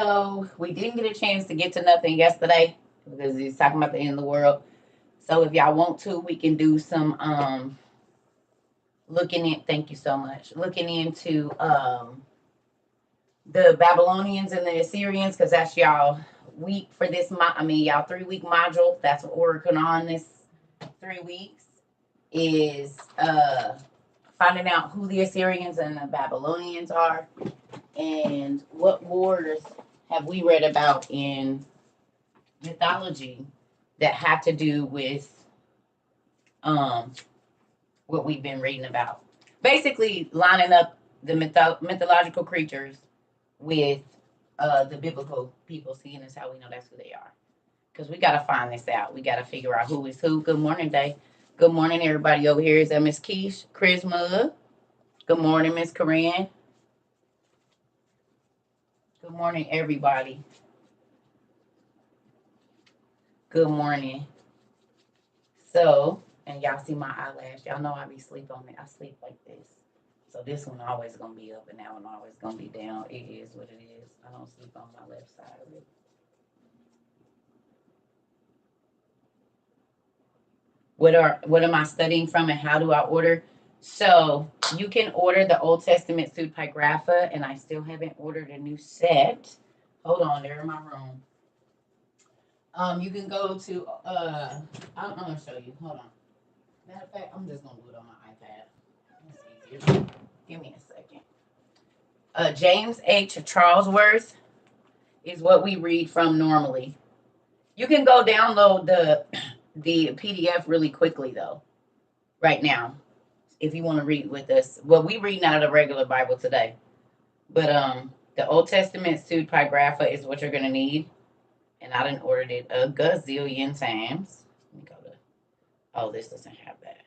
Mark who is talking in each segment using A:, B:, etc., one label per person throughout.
A: So we didn't get a chance to get to nothing yesterday because he's talking about the end of the world. So if y'all want to, we can do some looking in. Thank you so much. Looking into the Babylonians and the Assyrians, because that's y'all week for this. Y'all 3 week module. That's what we're working on this 3 weeks. Is finding out who the Assyrians and the Babylonians are, and what wars have we read about in mythology that have to do with what we've been reading about. Basically, lining up the mythological creatures with the biblical people, seeing as how we know that's who they are. Because we got to find this out. We got to figure out who is who. Good morning, Day. Good morning, everybody over here. Is that Miss Keish? Charisma? Good morning, Miss Corinne. Good morning, everybody. Good morning. So, and y'all see my eyelash. Y'all know I be sleep on it. I sleep like this. So this one always going to be up and that one always going to be down. It is what it is. I don't sleep on my left side of it. What am I studying from and how do I order? So you can order the Old Testament Pseudepigrapha, and I still haven't ordered a new set. Hold on, they're in my room. You can go to I'm gonna show you. Hold on. Matter of fact, I'm just gonna do it on my iPad. That's easier. Give me a second. James H. Charlesworth is what we read from normally. You can go download the PDF really quickly though, right now, if you want to read with us. Well, we read out of the regular Bible today, but the Old Testament Pseudepigrapha is what you're gonna need, and I done ordered it a gazillion times. Let me go to. Oh, this doesn't have that.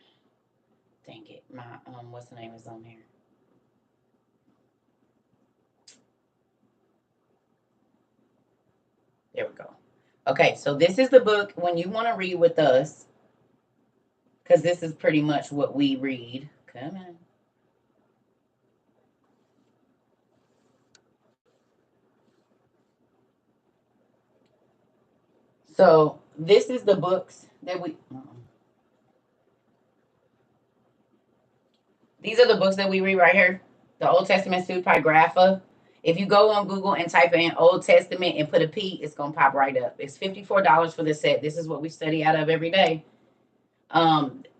A: Dang it, my what's the name is on here. There we go. Okay, so this is the book when you want to read with us, because this is pretty much what we read. Come on. So this is the books that we. These are the books that we read right here. The Old Testament Pseudepigrapha. If you go on Google and type in Old Testament and put a P, it's gonna pop right up. It's $54 for the set. This is what we study out of every day.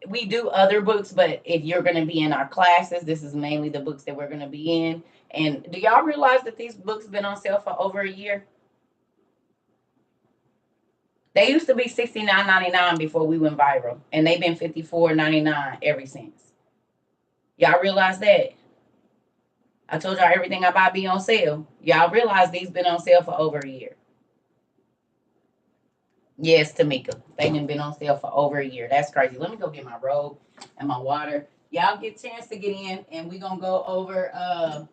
A: We do other books, but if you're going to be in our classes, this is mainly the books that we're going to be in. And do y'all realize that these books been on sale for over a year? They used to be $69.99 before we went viral, and they've been $54.99 ever since. Y'all realize that? I told y'all everything I buy be on sale. Y'all realize these been on sale for over a year. Yes, Tamika. They've been on sale for over a year. That's crazy. Let me go get my robe and my water. Y'all get a chance to get in, and we're going to go over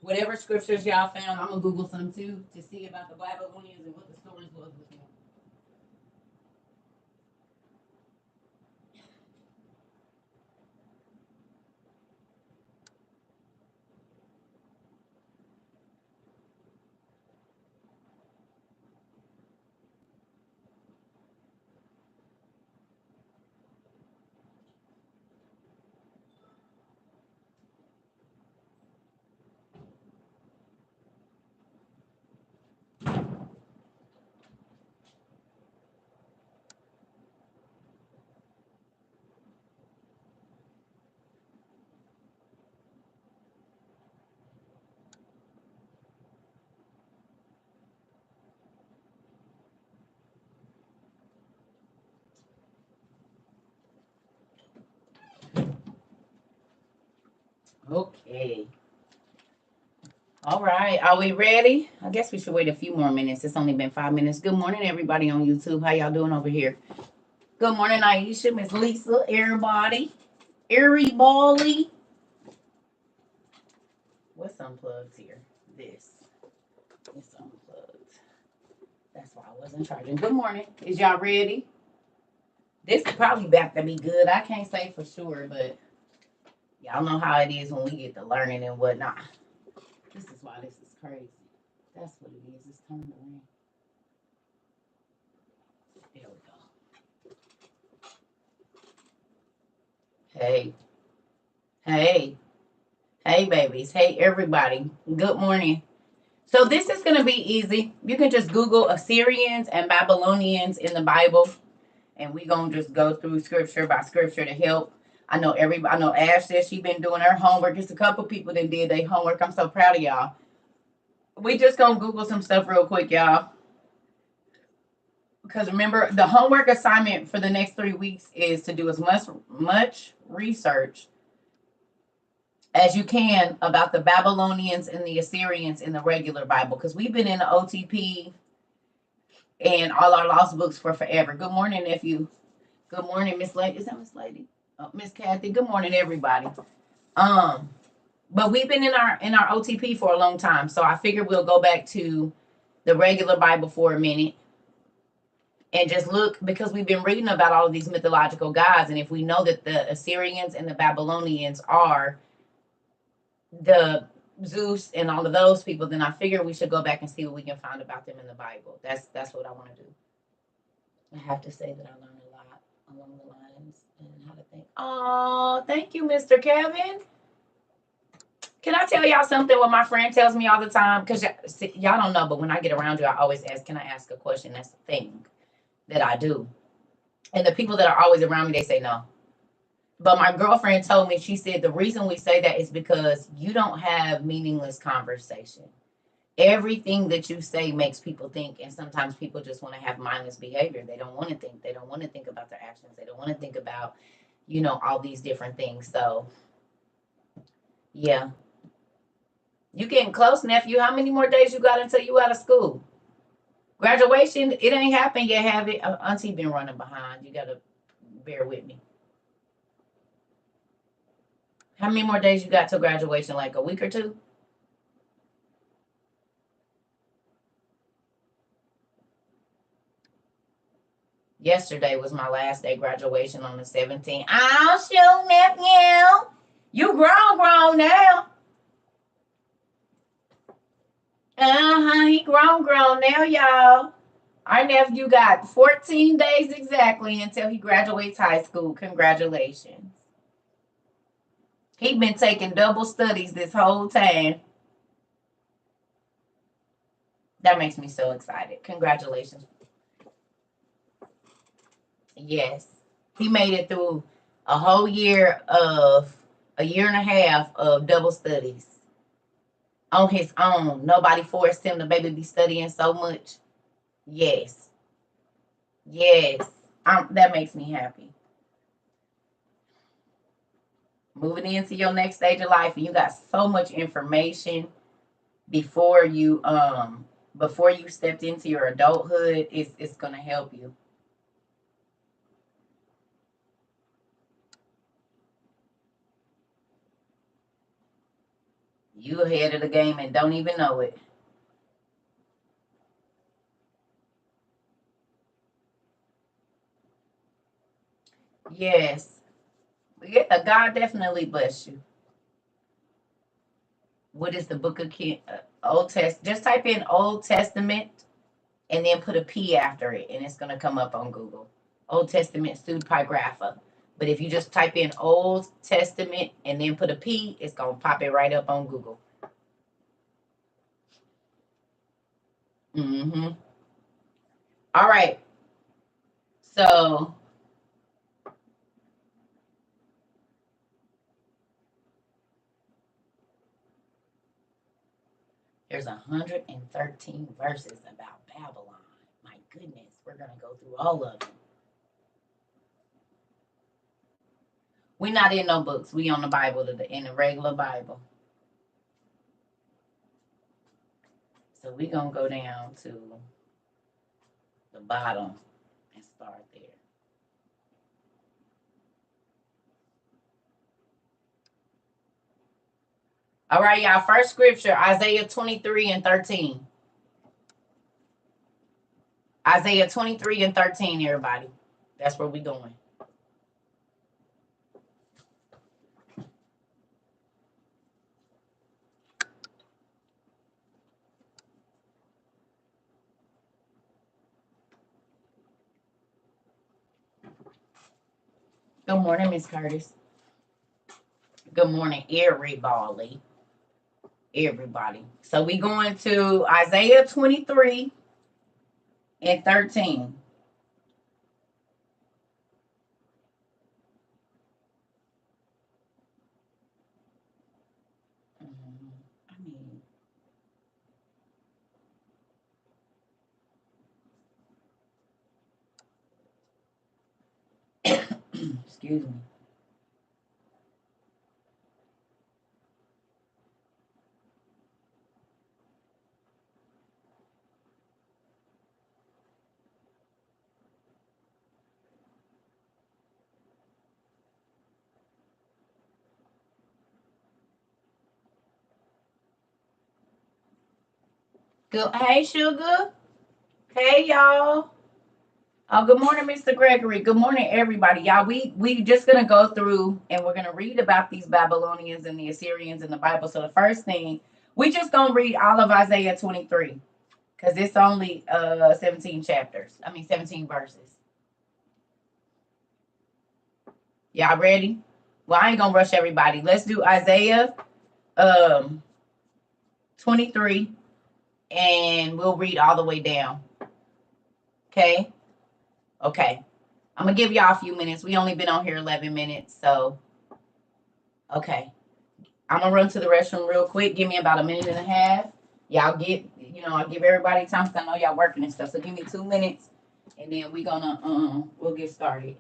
A: whatever scriptures y'all found. I'm going to Google some, too, to see about the Babylonians and what the stories was with them. Okay. All right. Are we ready? I guess we should wait a few more minutes. It's only been 5 minutes. Good morning, everybody on YouTube. How y'all doing over here? Good morning, Aisha, Miss Lisa, everybody. Everybody. What's unplugged here? This. It's unplugged. That's why I wasn't charging. Good morning. Is y'all ready? This is probably about to be good. I can't say for sure, but y'all know how it is when we get to learning and whatnot. This is why this is crazy. That's what it is. It's turning around. There we go. Hey, hey, hey, babies. Hey, everybody. Good morning. So this is going to be easy. You can just Google Assyrians and Babylonians in the Bible, and we're going to just go through scripture by scripture to help. I know everybody. I know Ash says she's been doing her homework. Just a couple people that did their homework. I'm so proud of y'all. We just going to Google some stuff real quick, y'all. Because remember, the homework assignment for the next 3 weeks is to do as much research as you can about the Babylonians and the Assyrians in the regular Bible. Because we've been in the OTP and all our lost books for forever. Good morning, nephew. Good morning, Miss Lady. Is that Miss Lady? Oh, Miss Kathy. Good morning, everybody. But we've been in our OTP for a long time, so I figured we'll go back to the regular Bible for a minute and just look, because we've been reading about all of these mythological gods, and if we know that the Assyrians and the Babylonians are the Zeus and all of those people, then I figure we should go back and see what we can find about them in the Bible. That's what I want to do. I have to say that I learned a lot along the lines and how to think. Oh, thank you, Mr. Kevin. Can I tell y'all something? What my friend tells me all the time, because y'all don't know, but when I get around you, I always ask, "Can I ask a question?" That's the thing that I do. And the people that are always around me, they say no. But my girlfriend told me, she said, the reason we say that is because you don't have meaningless conversation. Everything that you say makes people think, and sometimes people just want to have mindless behavior. They don't want to think. They don't want to think about their actions. They don't want to think about, all these different things. So, yeah. You getting close, nephew. How many more days you got until you out of school? Graduation, it ain't happened yet, have it? Auntie been running behind. You got to bear with me. How many more days you got till graduation? Like a week or two? Yesterday was my last day, graduation on the 17th. Oh, shoot, nephew. You grown now. He grown now, y'all. Our nephew got 14 days exactly until he graduates high school. Congratulations. He been taking double studies this whole time. That makes me so excited. Congratulations. Yes. He made it through a whole year of a year and a half of double studies on his own. Nobody forced him to baby be studying so much. Yes. Yes. That makes me happy. Moving into your next stage of life, and you got so much information before you stepped into your adulthood, it's gonna help you. You ahead of the game and don't even know it. Yes. Yeah, God definitely bless you. What is the book of Old Test? Just type in Old Testament and then put a P after it, and it's gonna come up on Google. Old Testament pseudepigrapha. But if you just type in Old Testament and then put a P, it's gonna pop it right up on Google. Mm-hmm. All right. So there's 113 verses about Babylon. My goodness, we're gonna go through all of them. We're not in no books. We on the Bible, in the regular Bible. So we're gonna go down to the bottom and start there. All right, y'all. First scripture, Isaiah 23 and 13. Isaiah 23 and 13, everybody. That's where we going. Good morning, Miss Curtis. Good morning, everybody. Everybody. So we going to Isaiah 23 and 13. I mean, excuse me. Good. Hey, sugar. Hey, y'all. Oh, good morning, Mr. Gregory. Good morning, everybody. Y'all, we just gonna go through and we're gonna read about these Babylonians and the Assyrians in the Bible. So the first thing, we just gonna read all of Isaiah 23 because it's only 17 chapters. I mean 17 verses. Y'all ready? Well, I ain't gonna rush everybody. Let's do Isaiah um 23 and we'll read all the way down. Okay? Okay. I'm gonna give y'all a few minutes. We only been on here 11 minutes, so okay. I'm gonna run to the restroom real quick. Give me about a minute and a half. Y'all get, I'll give everybody time because I know y'all working and stuff. So give me 2 minutes, and then we'll get started.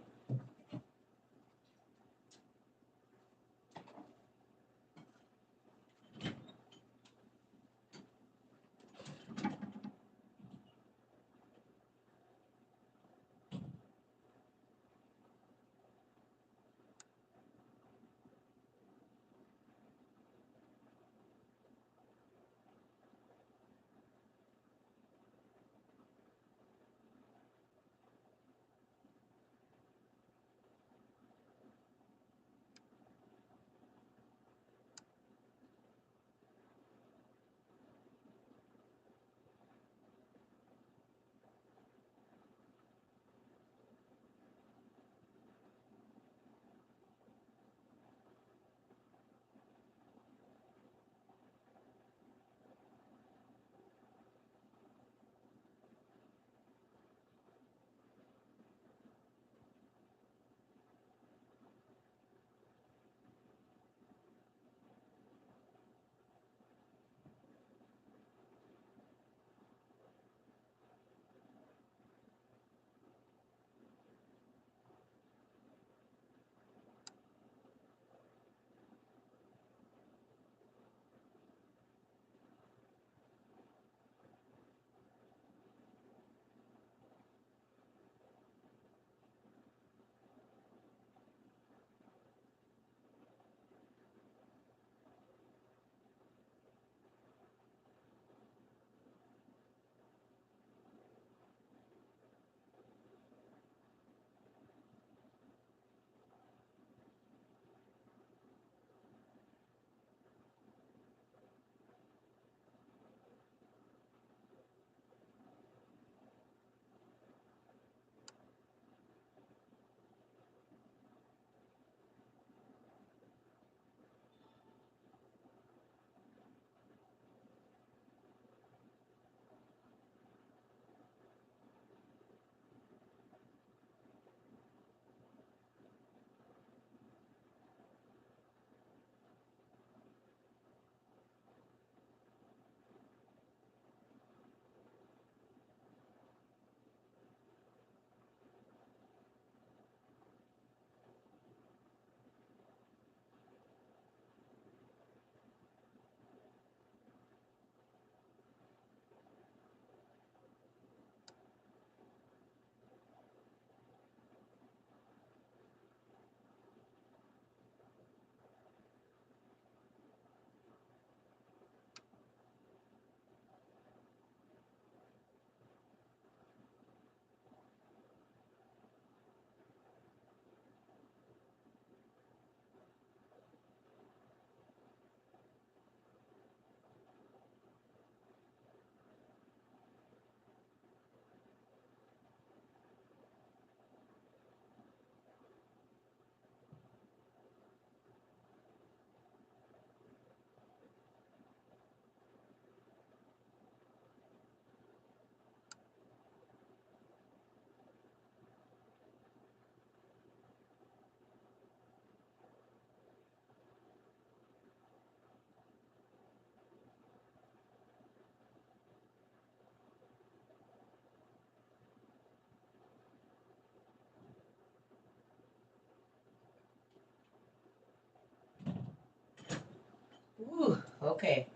A: Ooh, okay.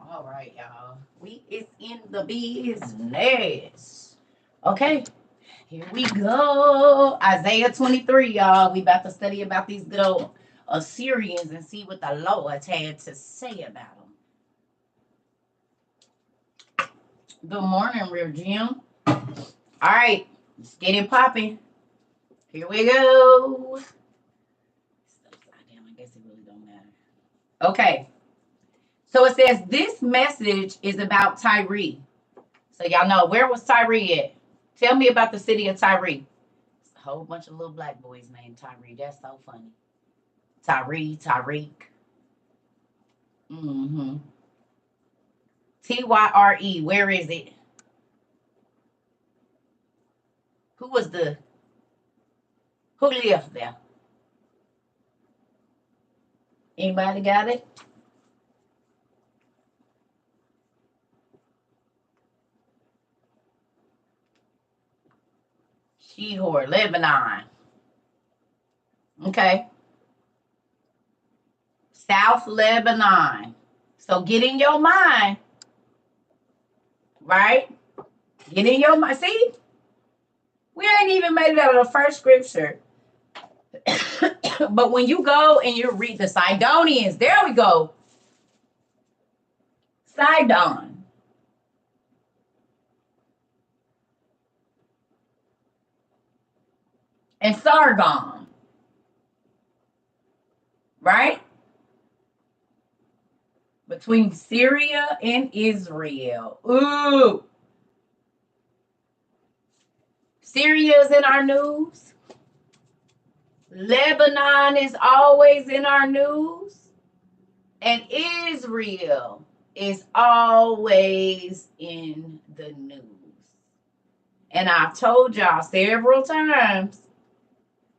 A: All right, y'all. We is in the business. Okay, here we go. Isaiah 23, y'all. We about to study about these good old Assyrians and see what the Lord had to say about them. Good morning, Real Jim. All right, let's get it popping. Here we go. Damn, I guess it really don't matter. Okay. So it says this message is about Tyre. So y'all know, where was Tyre at? Tell me about the city of Tyre. It's a whole bunch of little black boys named Tyre. That's so funny. Tyre, Tyreek. Mm-hmm. Tyre. Where is it? Who lived there? Anybody got it? Shehor, Lebanon. Okay. South Lebanon. So get in your mind, right? Get in your mind. See, we ain't even made it out of the first scripture. But when you go and you read the Sidonians, there we go. Sidon. And Sargon. Right? Between Syria and Israel. Ooh. Syria's in our news. Lebanon is always in our news. And Israel is always in the news. And I've told y'all several times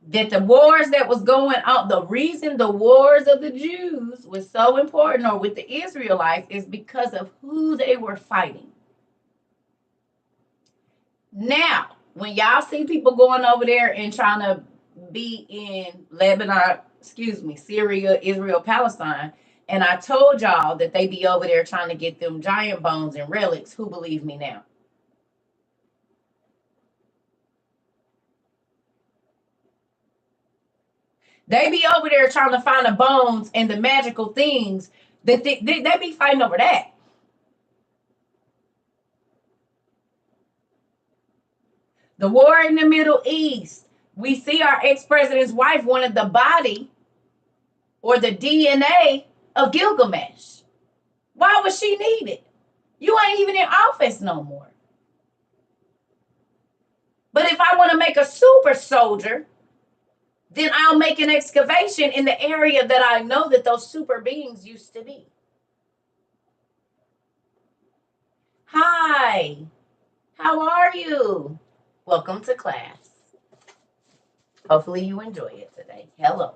A: that the wars that was going on, the reason the wars of the Jews was so important, or with the Israelites, is because of who they were fighting. Now, when y'all see people going over there and trying to be in Lebanon, Syria, Israel, Palestine, and I told y'all that they be over there trying to get them giant bones and relics, who believe me now? They be over there trying to find the bones and the magical things that they be fighting over that. The war in the Middle East. We see our ex-president's wife wanted the body or the DNA of Gilgamesh. Why was she needed? You ain't even in office no more. But if I want to make a super soldier, then I'll make an excavation in the area that I know that those super beings used to be. Hi, how are you? Welcome to class. Hopefully you enjoy it today. Hello.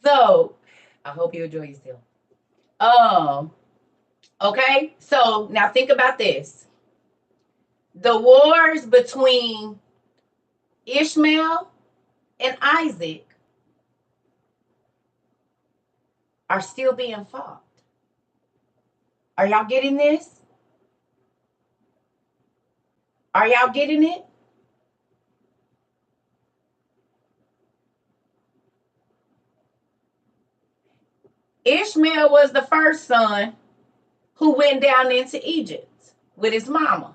A: So, I hope you enjoy yourself. Okay, so now think about this. The wars between Ishmael and Isaac are still being fought. Are y'all getting this? Are y'all getting it? Ishmael was the first son who went down into Egypt with his mama.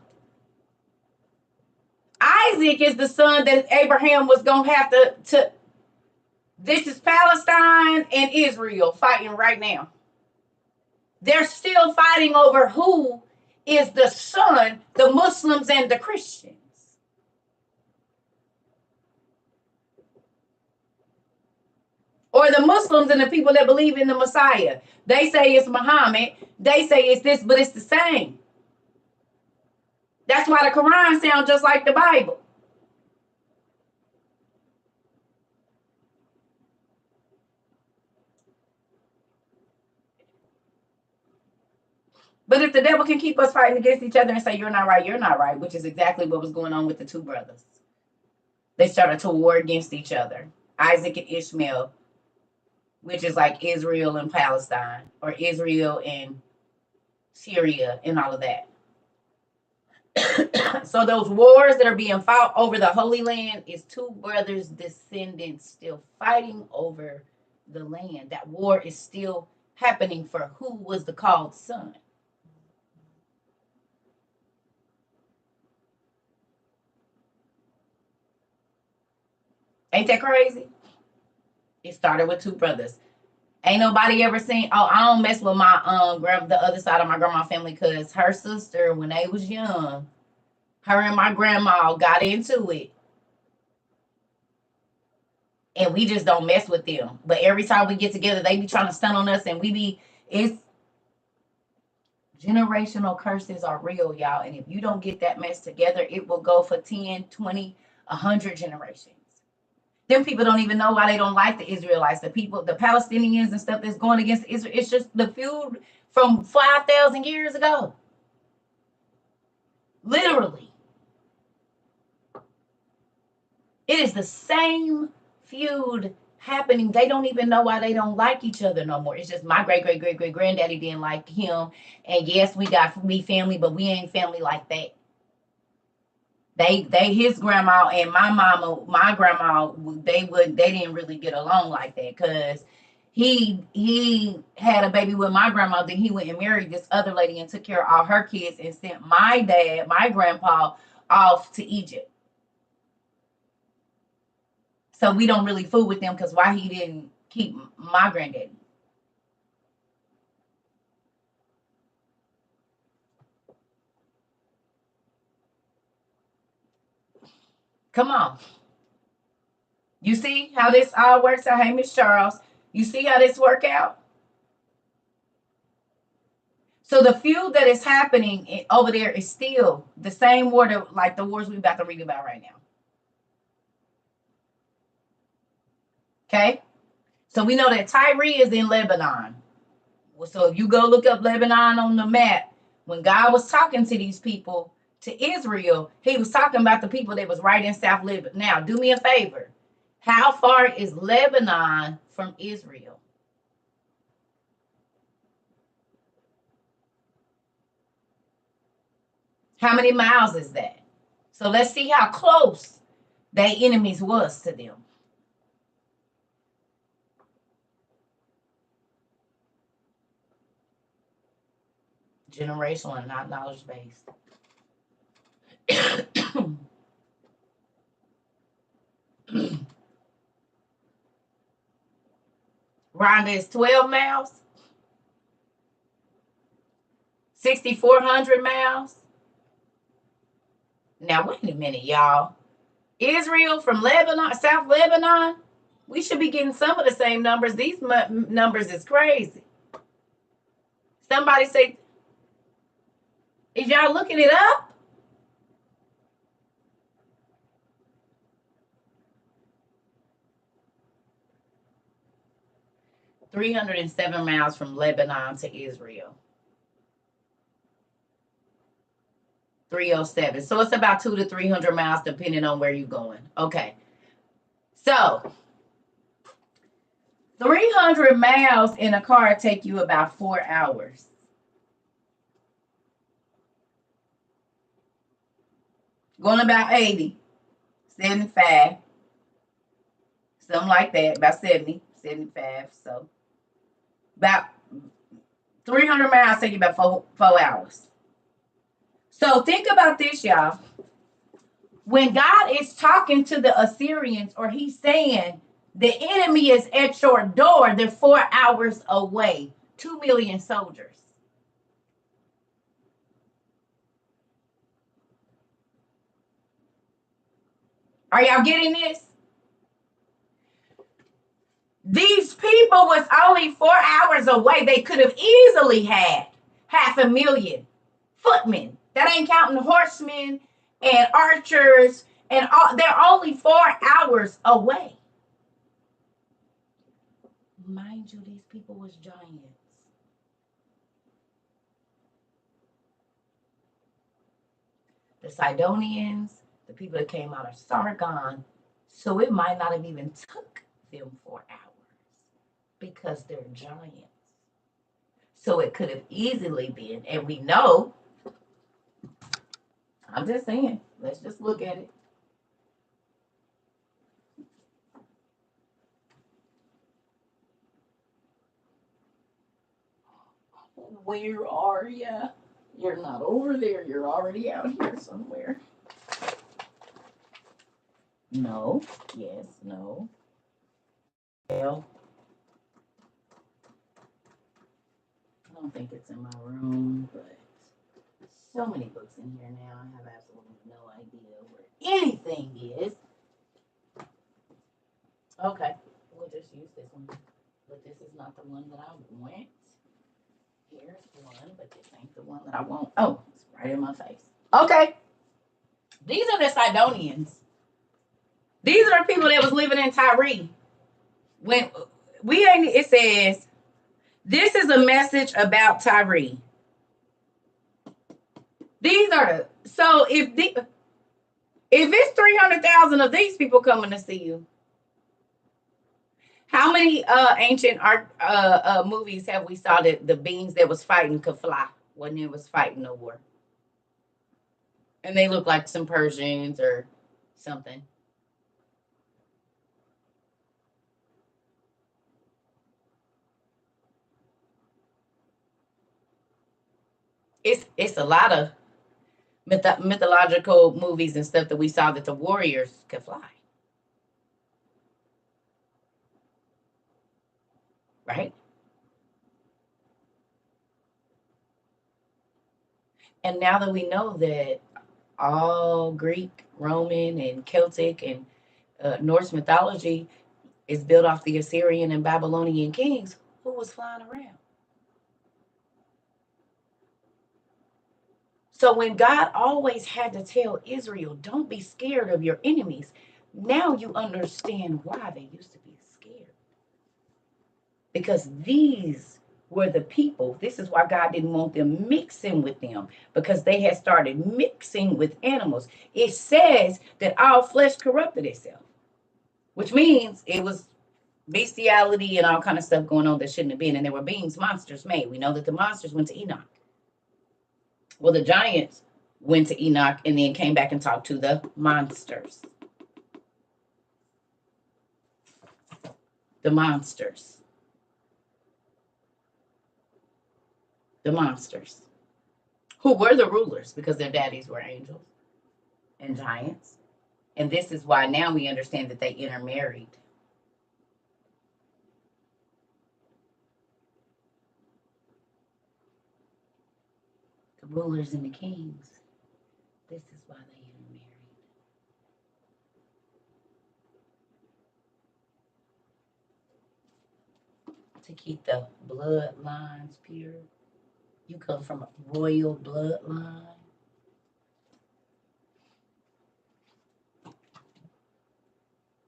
A: Isaac is the son that Abraham was going to have to. This is Palestine and Israel fighting right now. They're still fighting over who is the son, the Muslims and the Christians. Or the Muslims and the people that believe in the Messiah. They say it's Muhammad. They say it's this, but it's the same. That's why the Quran sounds just like the Bible. But if the devil can keep us fighting against each other and say, you're not right, which is exactly what was going on with the two brothers. They started to war against each other. Isaac and Ishmael, which is like Israel and Palestine, or Israel and Syria and all of that. So those wars that are being fought over the Holy Land is two brothers' descendants still fighting over the land. That war is still happening for who was the called son. Ain't that crazy? It started with two brothers. Ain't nobody ever seen. Oh, I don't mess with my the other side of my grandma family because her sister, when they was young, her and my grandma got into it, and we just don't mess with them. But every time we get together, they be trying to stun on us, and we be it's generational curses are real, y'all. And if you don't get that mess together, it will go for 10, 20, 100 generations. Them people don't even know why they don't like the Israelites, the people, the Palestinians and stuff that's going against Israel. It's just the feud from 5,000 years ago. Literally. It is the same feud happening. They don't even know why they don't like each other no more. It's just my great great great great granddaddy didn't like him. And yes, we family, but we ain't family like that. They his grandma and my grandma, they didn't really get along like that because he had a baby with my grandma, then he went and married this other lady and took care of all her kids and sent my grandpa off to Egypt. So we don't really fool with them because why he didn't keep my granddaddy. Come on. You see how this all works out? Hey, Miss Charles. You see how this work out? So the feud that is happening over there is still the same war that, like the wars we're about to read about right now. Okay? So we know that Tyre is in Lebanon. So if you go look up Lebanon on the map, when God was talking to these people, to Israel, he was talking about the people that was right in South Lebanon. Now, do me a favor. How far is Lebanon from Israel? How many miles is that? So let's see how close their enemies was to them. Generational and not knowledge based. Rhonda is 12 miles, 6,400 miles. Now, wait a minute, y'all. Israel from Lebanon, South Lebanon, we should be getting some of the same numbers. These numbers is crazy. Somebody say, is y'all looking it up? $307 from Lebanon to Israel. 307. So it's about 200 to 300 miles depending on where you're going. Okay. So 300 miles in a car take you about 4 hours. Going about 80, 75, something like that, about 70, 75. So about 300 miles take you about four hours. So think about this, y'all. When God is talking to the Assyrians, or he's saying the enemy is at your door, they're 4 hours away, 2 million soldiers. Are y'all getting this? These people was only 4 hours away. They could have easily had 500,000 footmen. That ain't counting horsemen and archers and all. They're only 4 hours away. Mind you, these people was giants. The Sidonians, the people that came out of Sargon. So it might not have even took them for hours because they're giants. So it could have easily been, and we know, I'm just saying, let's just look at it. Where are you? You're not over there. You're already out here somewhere. No. Yes. No. Well, I don't think it's in my room, but so many books in here now. I have absolutely no idea where anything is. Okay. We'll just use this one. But this is not the one that I want. Here's one, but this ain't the one that I want. Oh, it's right in my face. Okay. These are the Sidonians. These are the people that was living in Tyre. When we ain't, it says, this is a message about Tyre. These are so if it's 300,000 of these people coming to see you, how many ancient art movies have we saw that the beings that was fighting could fly when it was fighting the war? And they look like some Persians or something. It's a lot of mythological movies and stuff that we saw that the warriors could fly. Right? And now that we know that all Greek, Roman, and Celtic and Norse mythology is built off the Assyrian and Babylonian kings, who was flying around. So when God always had to tell Israel, don't be scared of your enemies, now you understand why they used to be scared. Because these were the people. This is why God didn't want them mixing with them, because they had started mixing with animals. It says that all flesh corrupted itself, which means it was bestiality and all kind of stuff going on that shouldn't have been. And there were beings, monsters made. We know that the monsters went to Enoch. Well, the giants went to Enoch and then came back and talked to the monsters. The monsters. The monsters. Who were the rulers because their daddies were angels and giants. And this is why now we understand that they intermarried. The rulers and the kings. This is why they intermarried. To keep the bloodlines pure. You come from a royal bloodline.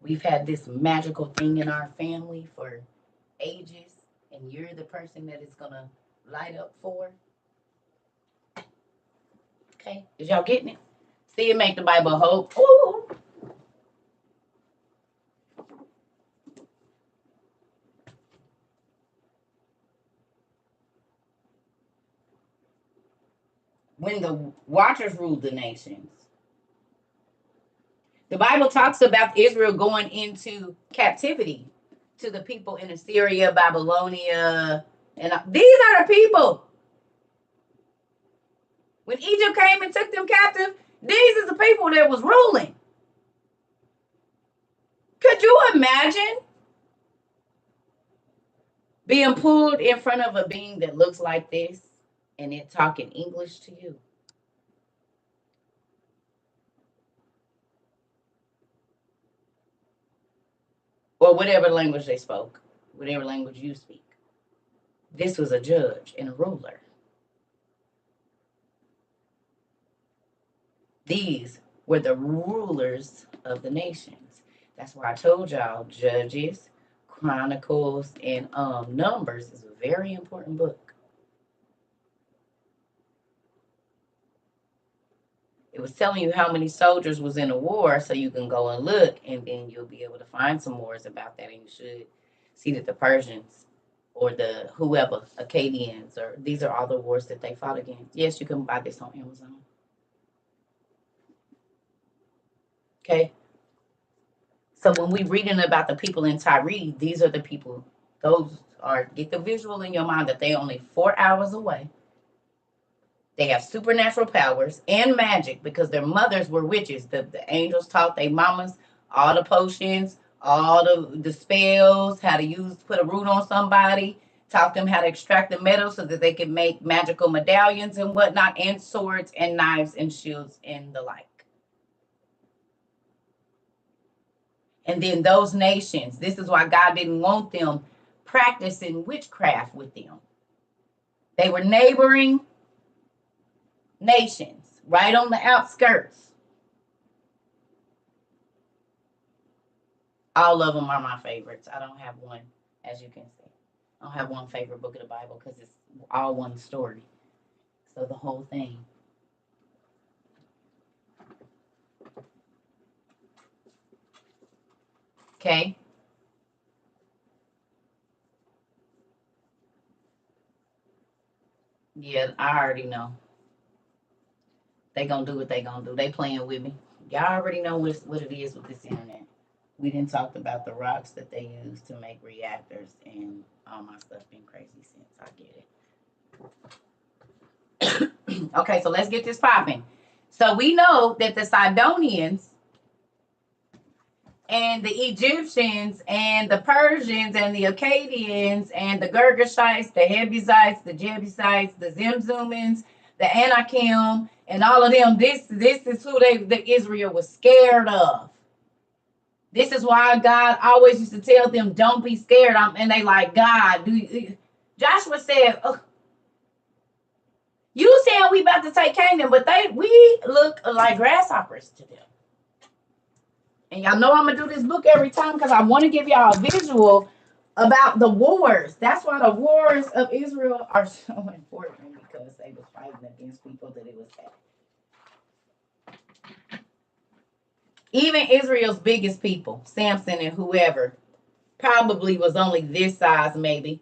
A: We've had this magical thing in our family for ages, and you're the person that it's going to light up for. Okay? Is y'all getting it? See, it make the Bible hope. Ooh. When the Watchers ruled the nations, the Bible talks about Israel going into captivity to the people in Assyria, Babylonia, and these are the people. When Egypt came and took them captive, these are the people that was ruling. Could you imagine being pulled in front of a being that looks like this and it talking English to you? Or whatever language they spoke, whatever language you speak. This was a judge and a ruler. These were the rulers of the nations. That's why I told y'all Judges, Chronicles, and Numbers is a very important book. It was telling you how many soldiers was in a war, so you can go and look, and then you'll be able to find some wars about that. And you should see that the Persians or the whoever, Akkadians, or these are all the wars that they fought against. Yes, you can buy this on Amazon. Okay. So when we reading about the people in Tyre, these are the people. Those are, get the visual in your mind that they only 4 hours away. They have supernatural powers and magic because their mothers were witches. The angels taught their mamas all the potions, all the spells, how to use, put a root on somebody, taught them how to extract the metal so that they could make magical medallions and whatnot, and swords and knives and shields and the like. And then those nations, this is why God didn't want them practicing witchcraft with them. They were neighboring nations, right on the outskirts. All of them are my favorites. I don't have one, as you can see. I don't have one favorite book of the Bible because it's all one story. So the whole thing. Okay. Yeah, I already know. They gonna do what they gonna do. They playing with me. Y'all already know what it is with this internet. We didn't talk about the rocks that they use to make reactors, and all my stuff been crazy since. I get it. Okay, so let's get this popping. So we know that the Sidonians and the Egyptians and the Persians and the Akkadians and the Girgashites, the Jebusites, the Jebusites, the Zemzumans, the Anakim, and all of them. This is who the Israel was scared of. This is why God always used to tell them, "Don't be scared." And they like, God, Joshua said, "You saying we about to take Canaan, but we look like grasshoppers to them." And y'all know I'm gonna do this book every time because I want to give y'all a visual about the wars. That's why the wars of Israel are so important, because they were fighting against people that it was at. Even Israel's biggest people, Samson and whoever, probably was only this size, maybe.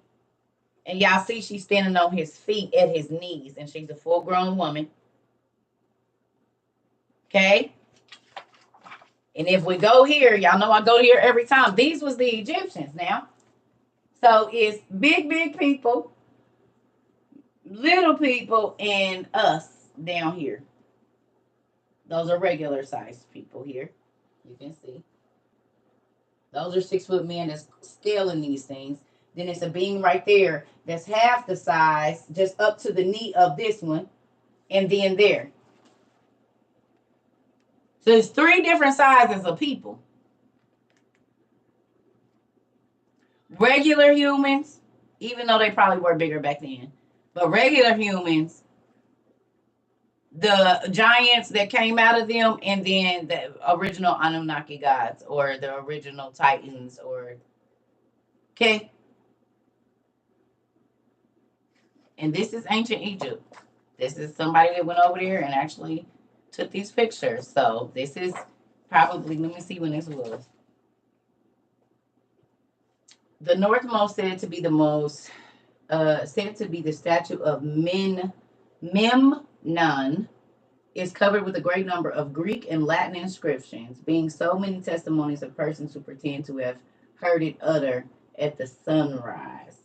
A: And y'all see she's standing on his feet at his knees, and she's a full-grown woman. Okay? And if we go here, y'all know I go here every time. These was the Egyptians now. So it's big, big people, little people, and us down here. Those are regular sized people here. You can see. Those are 6-foot men that's scaling these things. Then it's a being right there that's half the size, just up to the knee of this one, and then there. So it's 3 different sizes of people. Regular humans, even though they probably were bigger back then, but regular humans, the giants that came out of them, and then the original Anunnaki gods or the original Titans, or okay. And this is ancient Egypt. This is somebody that went over there and actually took these pictures. So this is probably, let me see when this was. The northmost said to be the most, said to be the statue of Memnon, is covered with a great number of Greek and Latin inscriptions, being so many testimonies of persons who pretend to have heard it utter at the sunrise.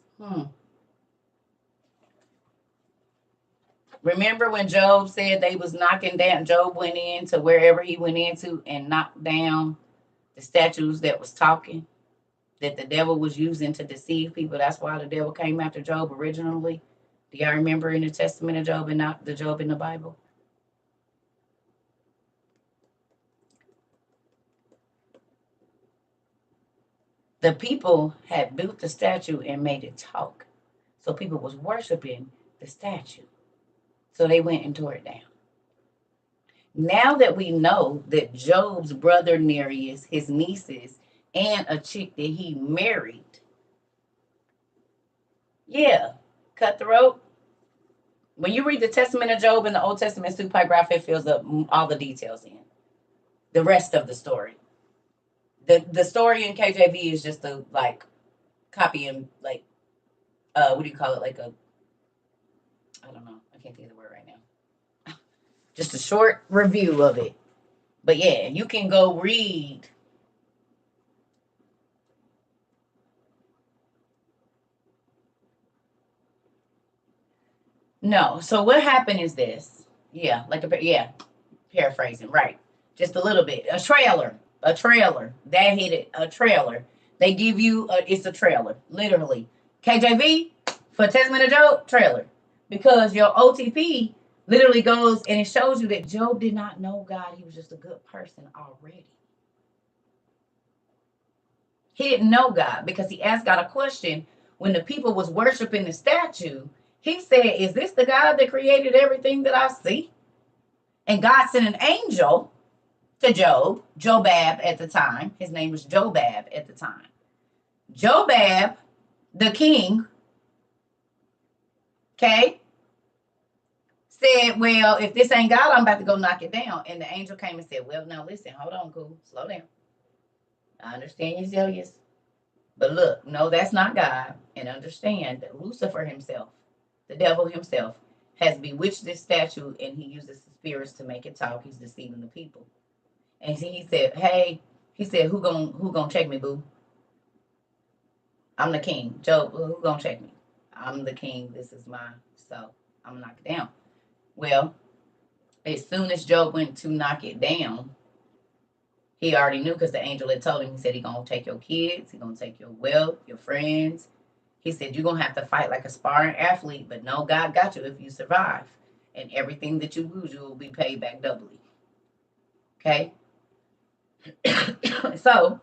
A: Remember when Job said they was knocking down, Job went into wherever he went into and knocked down the statues that was talking, that the devil was using to deceive people. That's why the devil came after Job originally. Do y'all remember in the Testament of Job and not the Job in the Bible? The people had built the statue and made it talk. So people was worshiping the statue. So they went and tore it down. Now that we know that Job's brother Nereus, his nieces, and a chick that he married, yeah, cutthroat, When you read the Testament of Job and the Old Testament pseudepigrapha, it fills up all the details in. The rest of the story. The story in KJV is just a like copy and like what do you call it? Like a I don't know. I can't think of the word right now. Just a short review of it. But yeah, you can go read. No. So what happened is this. Yeah, like paraphrasing, right? Just a little bit. A trailer. That hit it. A trailer. They give you it's a trailer, literally. KJV for Testament of Job trailer, because your OTP literally goes and it shows you that Job did not know God. He was just a good person already. He didn't know God because he asked God a question when the people was worshiping the statue. He said, "Is this the God that created everything that I see?" And God sent an angel to Jobab at the time. His name was Jobab at the time. Jobab, the king, okay, said, "Well, if this ain't God, I'm about to go knock it down." And the angel came and said, "Well, now listen, hold on, cool, slow down. I understand you're zealous, but look, no, that's not God. And understand that Lucifer himself, the devil himself, has bewitched this statue and he uses the spirits to make it talk. He's deceiving the people." And he said, "Hey," he said, who gonna check me, boo? I'm the king. Job, who gonna check me? I'm the king. This is mine. So I'm gonna knock it down. Well, as soon as Job went to knock it down, he already knew because the angel had told him. He said, "He gonna take your kids. He gonna take your wealth, your friends." He said, "You're gonna have to fight like a sparring athlete, but no, God got you if you survive. And everything that you lose, you will be paid back doubly." Okay? So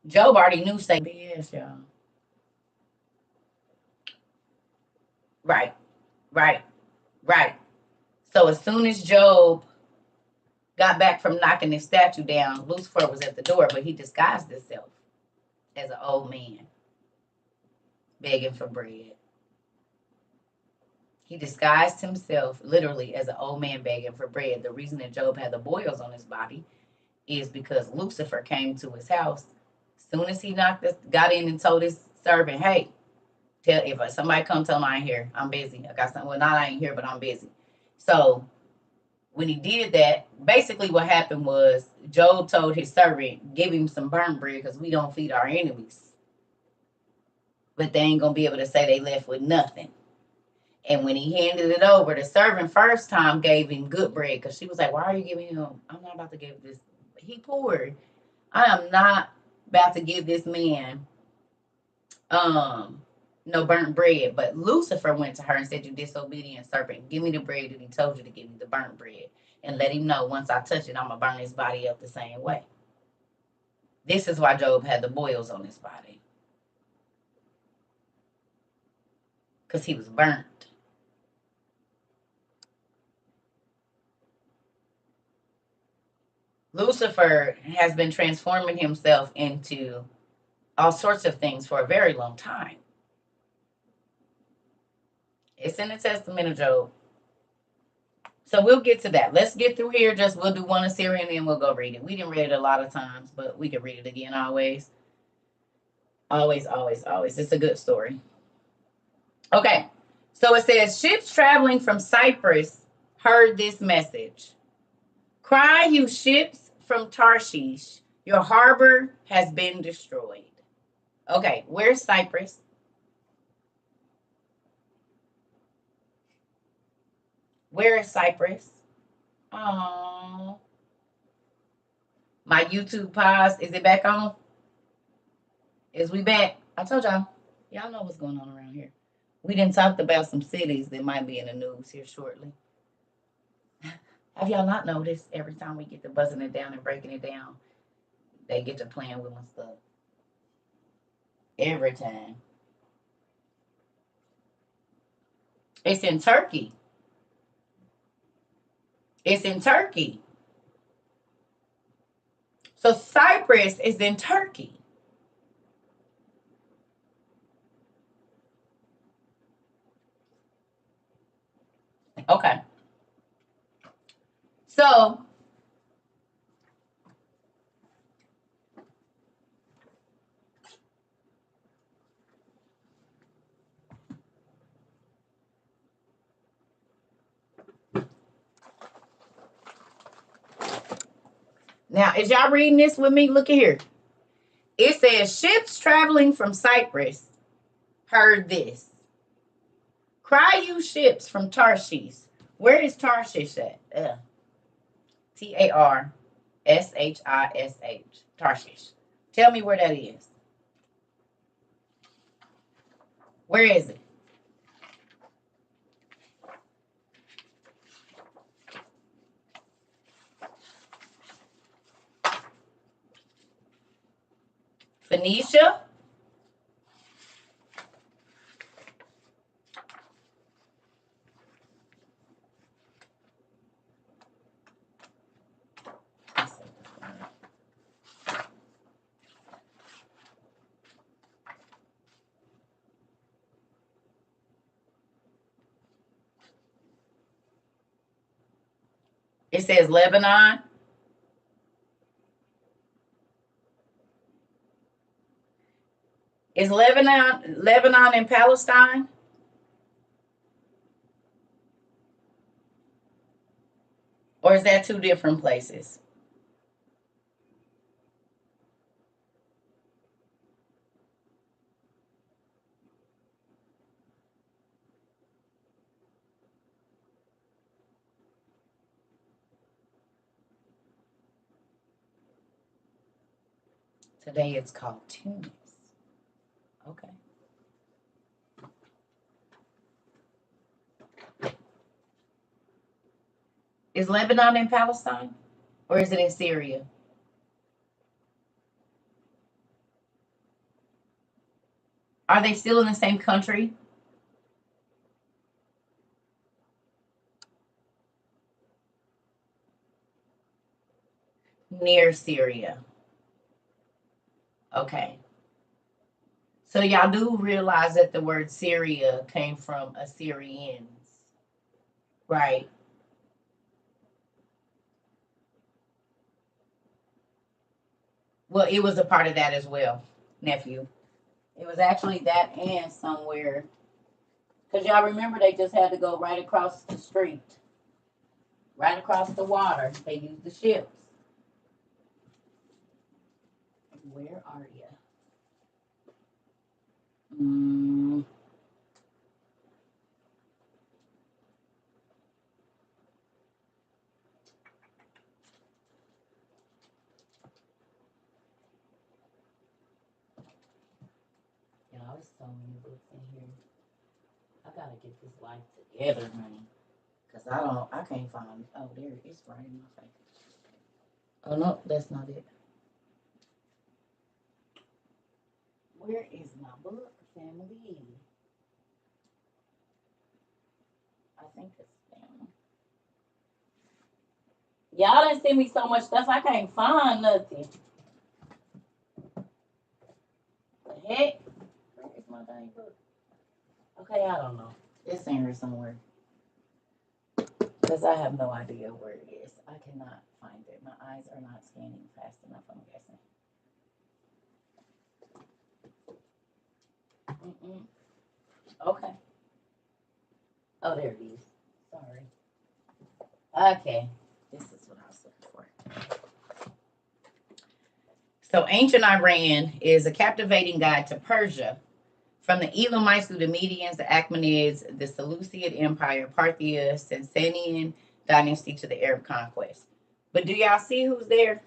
A: Job already knew Satan BS, y'all. Right, right, right. So as soon as Job got back from knocking his statue down, Lucifer was at the door, but he disguised himself as an old man begging for bread. He disguised himself literally as an old man begging for bread. The reason that Job had the boils on his body is because Lucifer came to his house. As soon as he got in and told his servant, "Hey, tell if somebody come tell him I ain't here. I'm busy. I got something. Well, not I ain't here, but I'm busy." So when he did that, basically what happened was Job told his servant, "Give him some burnt bread because we don't feed our enemies. But they ain't gonna be able to say they left with nothing." And when he handed it over, the servant first time gave him good bread because she was like, "Why are you giving him? I'm not about to give this." He poured. I am not about to give this man no burnt bread. But Lucifer went to her and said, "You disobedient serpent, give me the bread that he told you to give me, the burnt bread. And let him know once I touch it, I'm going to burn his body up the same way." This is why Job had the boils on his body. Because he was burnt. Lucifer has been transforming himself into all sorts of things for a very long time. It's in the Testament of Job. So we'll get to that. Let's get through here. We'll do one Assyrian and then we'll go read it. We didn't read it a lot of times, but we can read it again always. Always, always, always. It's a good story. Okay. So it says, ships traveling from Cyprus heard this message. "Cry, you ships from Tarshish, your harbor has been destroyed." Okay, where's Cyprus? Where is Cyprus? Oh, my YouTube pause. Is it back on? Is we back? I told y'all. Y'all know what's going on around here. We didn't talk about some cities that might be in the news here shortly. Have y'all not noticed every time we get to buzzing it down and breaking it down, they get to playing with my stuff? Every time. It's in Turkey. It's in Turkey. So Cyprus is in Turkey. Okay. So now, as y'all reading this with me, look at here. It says ships traveling from Cyprus heard this. Cry you ships from Tarshish. Where is Tarshish at? Tarshish. Tarshish. Tell me where that is. Where is it? Phoenicia? It says Lebanon. Is Lebanon in Palestine? Or is that two different places? Today it's called Tunis. Okay. Is Lebanon in Palestine? Or is it in Syria? Are they still in the same country? Near Syria. Okay. So y'all do realize that the word Syria came from Assyrians, right? Well, it was a part of that as well, nephew. It was actually that and somewhere, because y'all remember they just had to go right across the street, right across the water. They used the ships. Where are you? Y'all, there's so many books in here. I gotta get this life together, honey. Cause I can't find. Oh, there it is, right in my face. Oh no, that's not it. Where is my book, family? I think it's down. Y'all done send me so much stuff I can't find nothing. The heck? Where is my dang book? Okay, I don't know. It's in here somewhere. Because I have no idea where it is. I cannot find it. My eyes are not scanning fast enough, I'm guessing. Mm-mm. Okay. Oh, there it is. Sorry. Okay. This is what I was looking for. So, ancient Iran is a captivating guide to Persia. From the Elamites through the Medians, the Achaemenids, the Seleucid Empire, Parthia, Sasanian dynasty to the Arab conquest. But do y'all see who's there?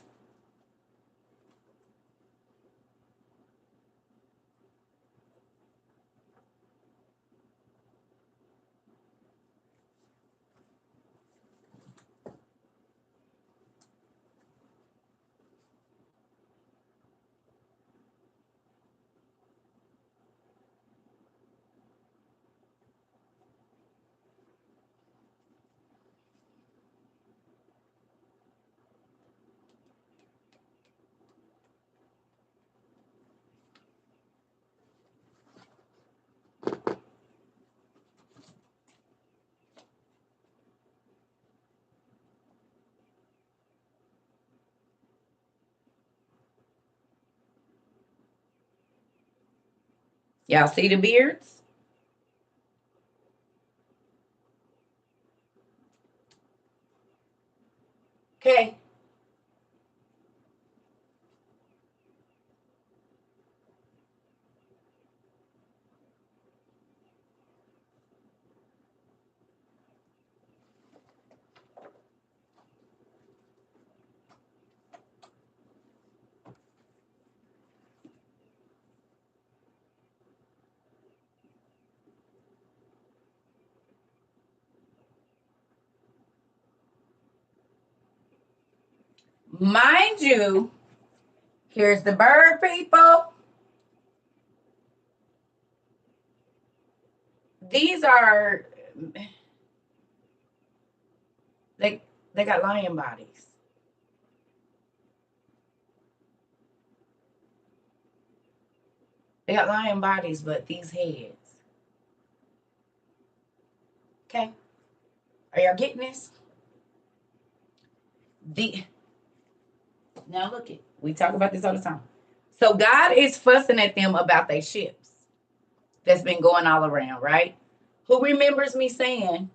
A: Y'all see the beards? Okay. Mind you, here's the bird people. These are they they got lion bodies. They got lion bodies, but these heads. Okay. Are y'all getting this? The Now look it. We talk about this all the time. So God is fussing at them about their ships that's been going all around, right? Who remembers me saying,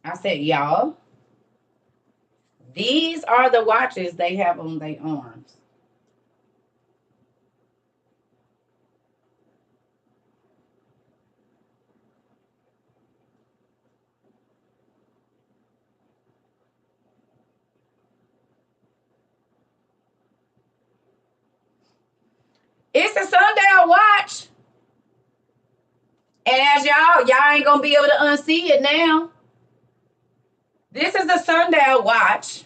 A: I said, y'all, these are the watches they have on their arms. It's a sundial watch. And as y'all ain't gonna be able to unsee it now. This is the sundial watch.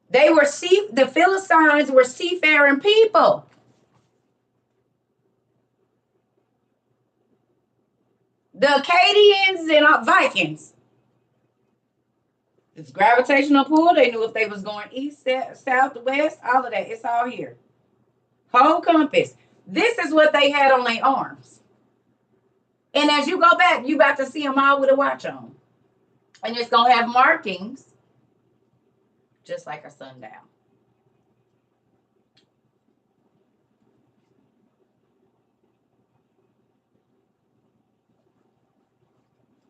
A: The Philistines were seafaring people. The Akkadians and Vikings. It's gravitational pull. They knew if they was going east, south, west, all of that. It's all here. Whole compass. This is what they had on their arms. And as you go back, you about to see them all with a watch on. And it's going to have markings just like a sundial.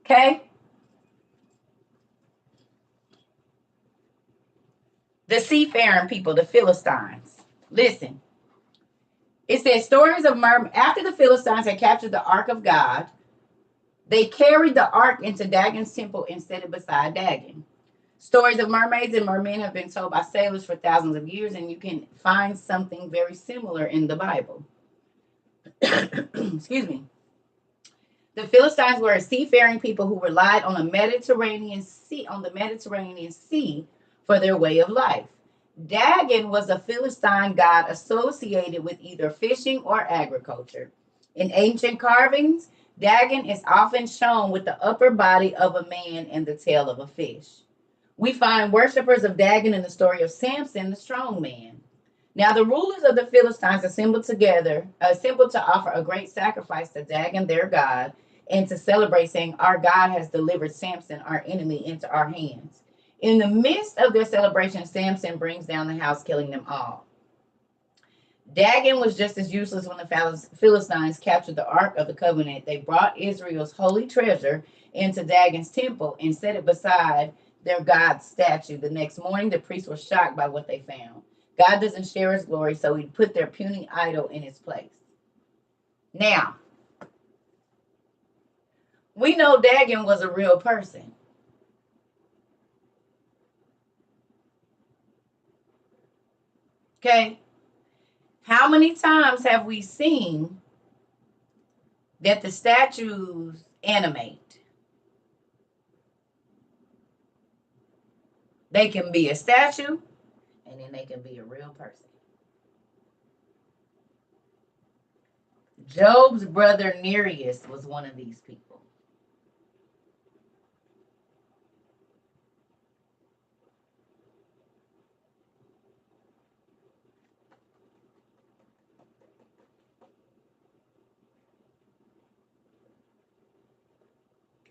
A: Okay? The seafaring people, the Philistines. Listen. It says stories of mermen. After the Philistines had captured the ark of God, they carried the ark into Dagon's temple and set it beside Dagon. Stories of mermaids and mermen have been told by sailors for thousands of years, and you can find something very similar in the Bible. Excuse me. The Philistines were a seafaring people who relied on the Mediterranean Sea for their way of life. Dagon was a Philistine god associated with either fishing or agriculture. In ancient carvings, Dagon is often shown with the upper body of a man and the tail of a fish. We find worshippers of Dagon in the story of Samson, the strong man. Now the rulers of the Philistines assembled to offer a great sacrifice to Dagon, their god, and to celebrate, saying, "Our God has delivered Samson, our enemy, into our hands." In the midst of their celebration, Samson brings down the house, killing them all. Dagon was just as useless when the Philistines captured the Ark of the Covenant. They brought Israel's holy treasure into Dagon's temple and set it beside their God's statue. The next morning, the priests were shocked by what they found. God doesn't share his glory, so he put their puny idol in its place. Now, we know Dagon was a real person. Okay? How many times have we seen that the statues animate? They can be a statue, and then they can be a real person. Job's brother Nereus was one of these people.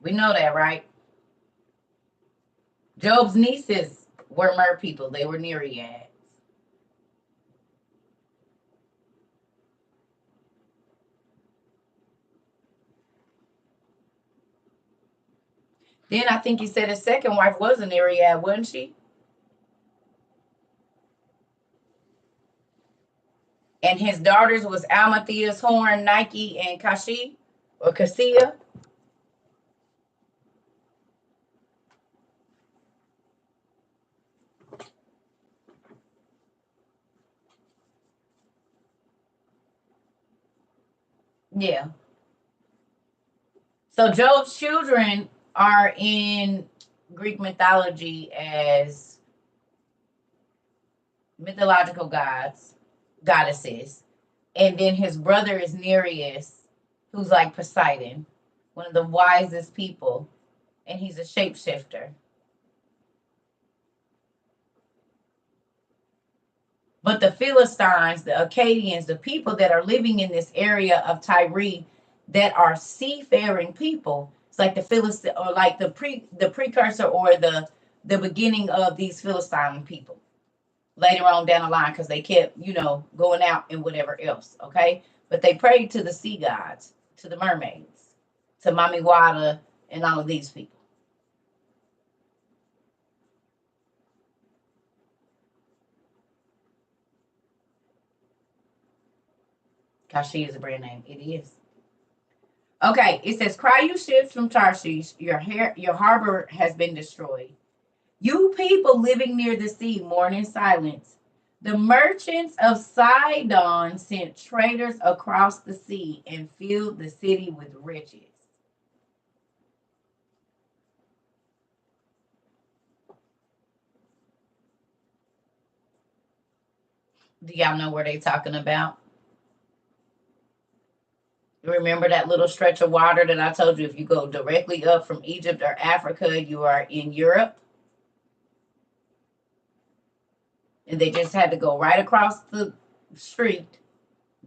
A: We know that, right? Job's nieces were mer people. They were Nereids. Then I think he said his second wife was a Nereid, wasn't she? And his daughters was Almatheus, Horn, Nike, and Kashi or Cassia. Yeah. So Job's children are in Greek mythology as mythological gods, goddesses. And then his brother is Nereus, who's like Poseidon, one of the wisest people, and he's a shapeshifter. But the Philistines, the Akkadians, the people that are living in this area of Tyre that are seafaring people, it's like the Philistine or like the precursor or the beginning of these Philistine people later on down the line because they kept, going out and whatever else. Okay. But they prayed to the sea gods, to the mermaids, to Mami Wada, and all of these people. Kashi is a brand name. It is. Okay, it says, "Cry, you ships from Tarshish, your harbor has been destroyed. You people living near the sea, mourn in silence. The merchants of Sidon sent traders across the sea and filled the city with riches." Do y'all know where they talking about? Remember that little stretch of water that I told you if you go directly up from Egypt or Africa, you are in Europe? And they just had to go right across the street,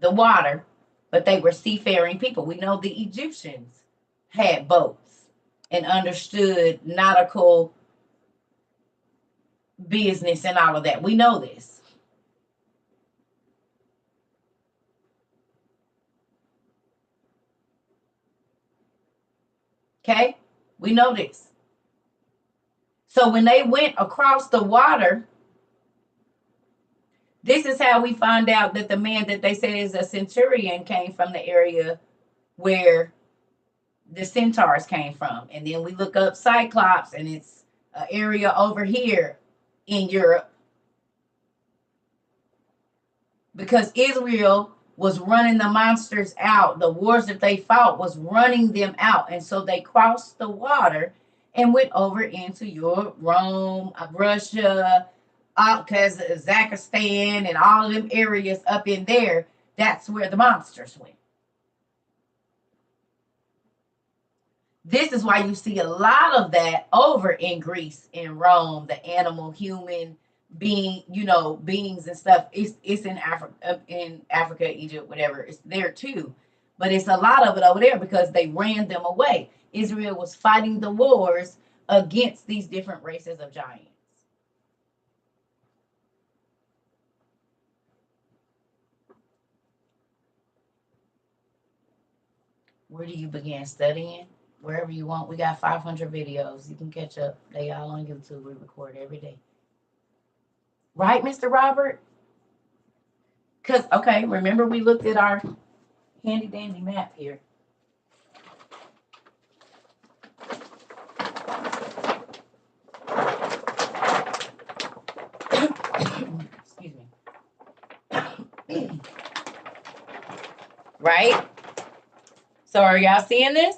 A: the water, but they were seafaring people. We know the Egyptians had boats and understood nautical business and all of that. We know this. Okay? We know this. So when they went across the water, this is how we find out that the man that they said is a centurion came from the area where the centaurs came from. And then we look up Cyclops, and it's an area over here in Europe because Israel was running the monsters out. The wars that they fought was running them out. And so they crossed the water and went over into Europe, Rome, Russia, Kazakhstan, and all of them areas up in there. That's where the monsters went. This is why you see a lot of that over in Greece, in Rome, the animal, human being, beings and stuff. It's in Africa, Egypt, whatever. It's there too, but it's a lot of it over there because they ran them away. Israel was fighting the wars against these different races of giants. Where do you begin studying? Wherever you want. We got 500 videos. You can catch up. They all on YouTube. We record every day. Right, Mr. Robert? Because, okay, remember we looked at our handy dandy map here. Excuse me. Right? So are y'all seeing this?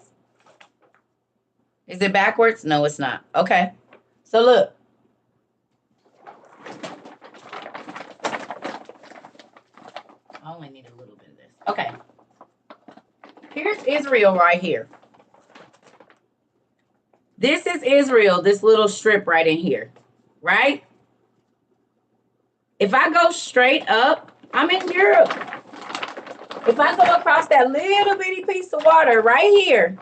A: Is it backwards? No, it's not. Okay. So look. I only need a little bit of this. Okay. here's Israel right here. This is Israel, this little strip right in here, right? If I go straight up, I'm in Europe. If I go across that little bitty piece of water right here,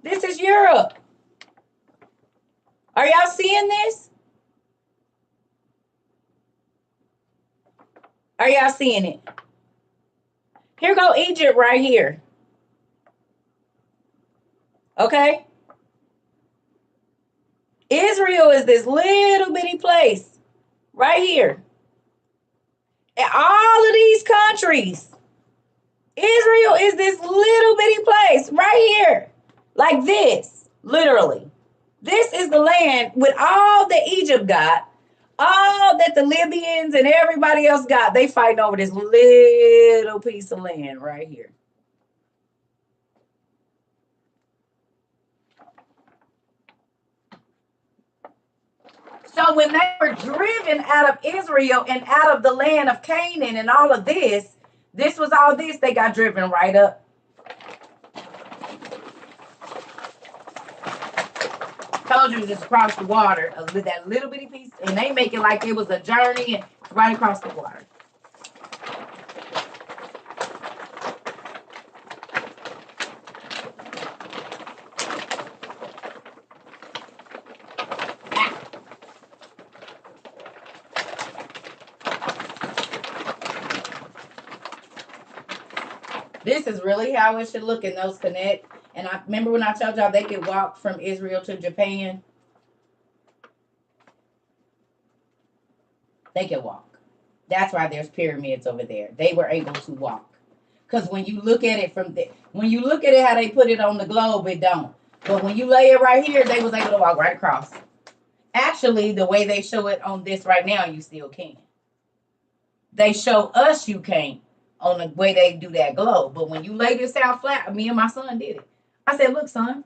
A: this is Europe. Are y'all seeing this? Are y'all seeing it? Here go Egypt right here. Okay? Israel is this little bitty place right here. And all of these countries, Israel is this little bitty place right here. Like this, literally. This is the land with all that Egypt got, all that the Libyans and everybody else got. They fighting over this little piece of land right here. So when they were driven out of Israel and out of the land of Canaan and all of this, this was all this, they got driven right up. Told you just across the water, that little bitty piece, and they make it like it was a journey and right across the water. This is really how it should look in those connect. And I remember when I told y'all they could walk from Israel to Japan. They could walk. That's why there's pyramids over there. They were able to walk. Because when you look at it when you look at it how they put it on the globe, it don't. But when you lay it right here, they was able to walk right across. Actually, the way they show it on this right now, you still can. They show us you can't on the way they do that globe. But when you lay this out flat, me and my son did it. I said, look, son,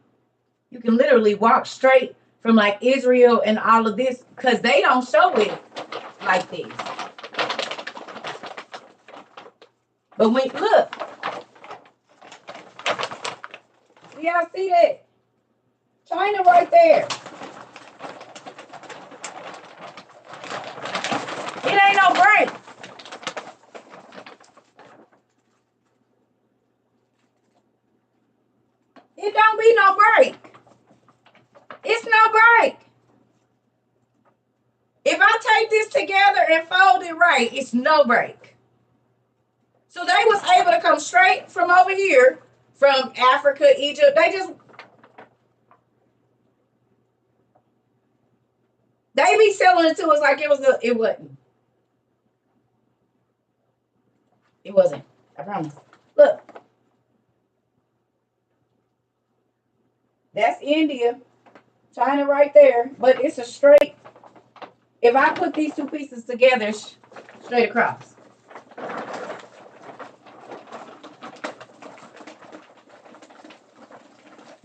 A: you can literally walk straight from like Israel and all of this because they don't show it like this. But when, look, y'all see that? China right there. It ain't no break. It don't be no break. It's no break. If I take this together and fold it right, it's no break. So they was able to come straight from over here, from Africa, Egypt. They be selling it to us like it wasn't. It wasn't. I promise. Look. That's India. China right there. But it's a straight. If I put these two pieces together, straight across.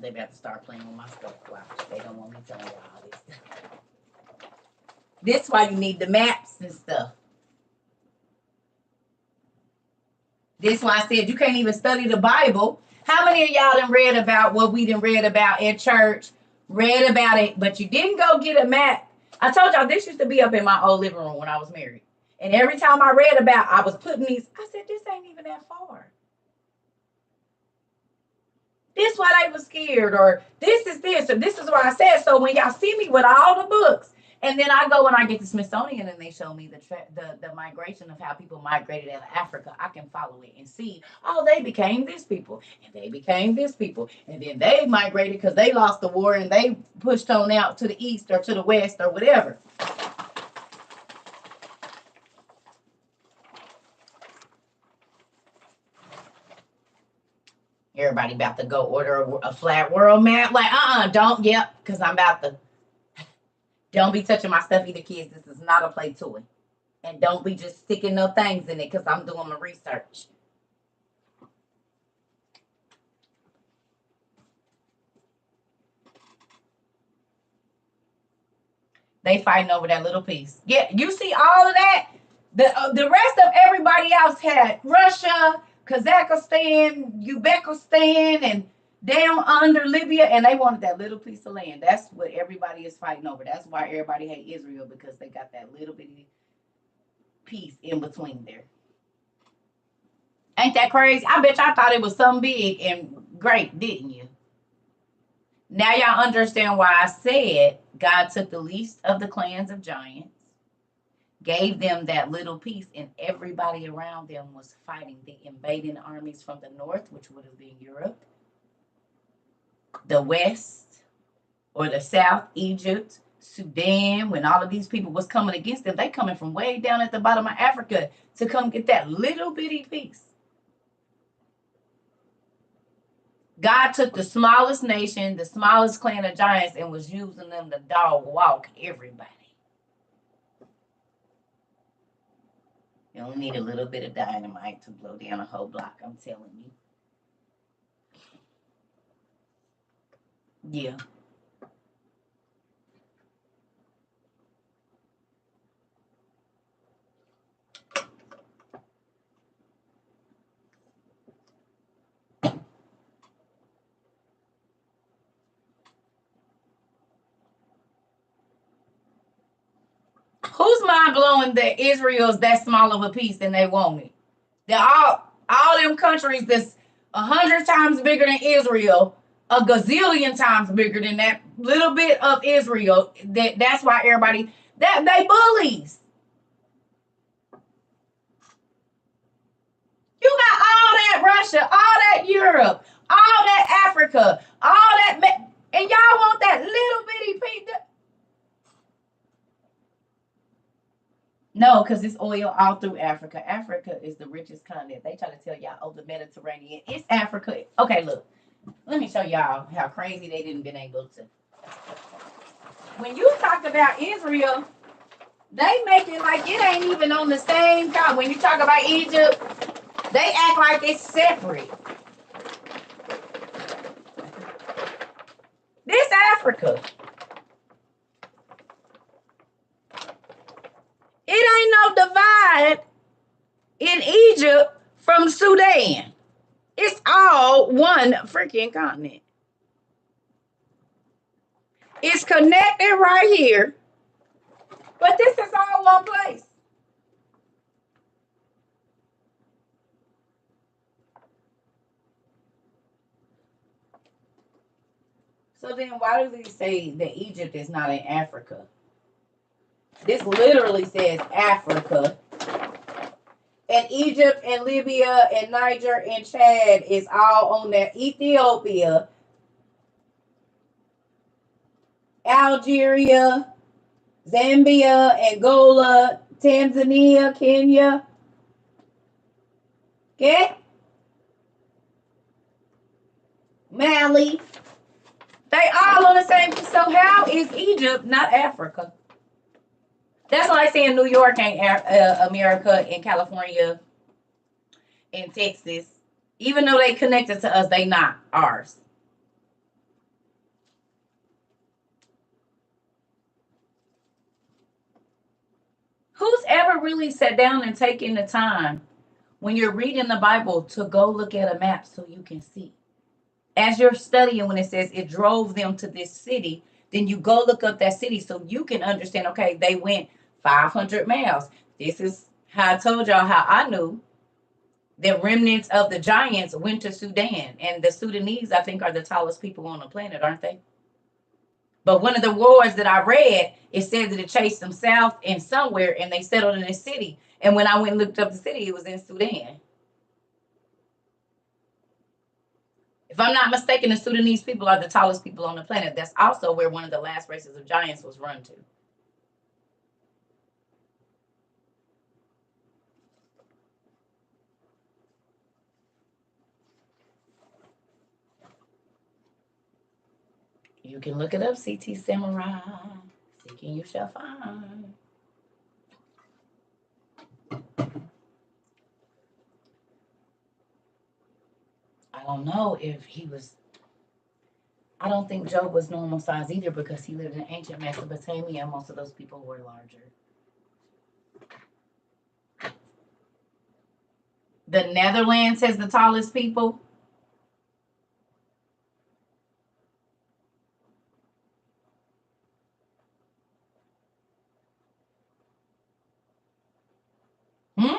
A: They about to start playing with my stuff. Watch. They don't want me telling y'all all this stuff. This is why you need the maps and stuff. This is why I said you can't even study the Bible. How many of y'all done read about what we done read about at church? Read about it, but you didn't go get a map. I told y'all this used to be up in my old living room when I was married. And every time I read about, I was putting these, I said, this ain't even that far. This why they was scared, or this is this, or this is what I said. So when y'all see me with all the books, and then I go and I get the Smithsonian and they show me the migration of how people migrated out of Africa, I can follow it and see, oh, they became this people, and they became this people, and then they migrated because they lost the war and they pushed on out to the east or to the west or whatever. Everybody about to go order a flat world map. Like, don't, because I'm about to. Don't be touching my stuff either, kids. This is not a play toy. And don't be just sticking no things in it because I'm doing my research. They fighting over that little piece. Yeah, you see all of that? The rest of everybody else had Russia, Kazakhstan, Uzbekistan, and down under Libya, and they wanted that little piece of land. That's what everybody is fighting over. That's why everybody hate Israel, because they got that little bitty piece in between there. Ain't that crazy? I bet y'all thought it was something big and great, didn't you? Now y'all understand why I said God took the least of the clans of giants, gave them that little piece, and everybody around them was fighting the invading armies from the north, which would have been Europe, the west, or the south, Egypt, Sudan. When all of these people was coming against them, they coming from way down at the bottom of Africa to come get that little bitty piece. God took the smallest nation, the smallest clan of giants, and was using them to dog walk everybody. You only need a little bit of dynamite to blow down a whole block, I'm telling you. Yeah. Who's mind blowing that Israel's that small of a piece and they want it? They're all them countries that's 100 times bigger than Israel, a gazillion times bigger than that little bit of Israel. That's why everybody that they bullies. You got all that Russia, all that Europe, all that Africa, all that, and y'all want that little bitty piece. No, because it's oil all through Africa. Africa is the richest continent. They try to tell y'all, oh, the Mediterranean. It's Africa. Okay, look. Let me show y'all how crazy they didn't been able to. When you talk about Israel, they make it like it ain't even on the same time. When you talk about Egypt, they act like it's separate. This Africa. It ain't no divide in Egypt from Sudan. It's all one freaking continent. It's connected right here, but this is all one place. So then why do they say that Egypt is not in Africa? This literally says Africa. And Egypt and Libya and Niger and Chad is all on there. Ethiopia, Algeria, Zambia, Angola, Tanzania, Kenya. Okay? Mali. They all on the same. So how is Egypt not Africa? That's why I say in New York ain't America, and California, and Texas. Even though they connected to us, they not ours. Who's ever really sat down and taken the time when you're reading the Bible to go look at a map so you can see? As you're studying, when it says it drove them to this city, then you go look up that city so you can understand, okay, they went 500 miles. This is how I told y'all how I knew the remnants of the giants went to Sudan. And the Sudanese, I think, are the tallest people on the planet, aren't they? But one of the wars that I read, it said that it chased them south and somewhere, and they settled in a city. And when I went and looked up the city, it was in Sudan. If I'm not mistaken, the Sudanese people are the tallest people on the planet. That's also where one of the last races of giants was run to. You can look it up, CT Samurai. Seeking you shall find. I don't know if he was. I don't think Job was normal size either, because he lived in ancient Mesopotamia. Most of those people were larger. The Netherlands has the tallest people. Hmm?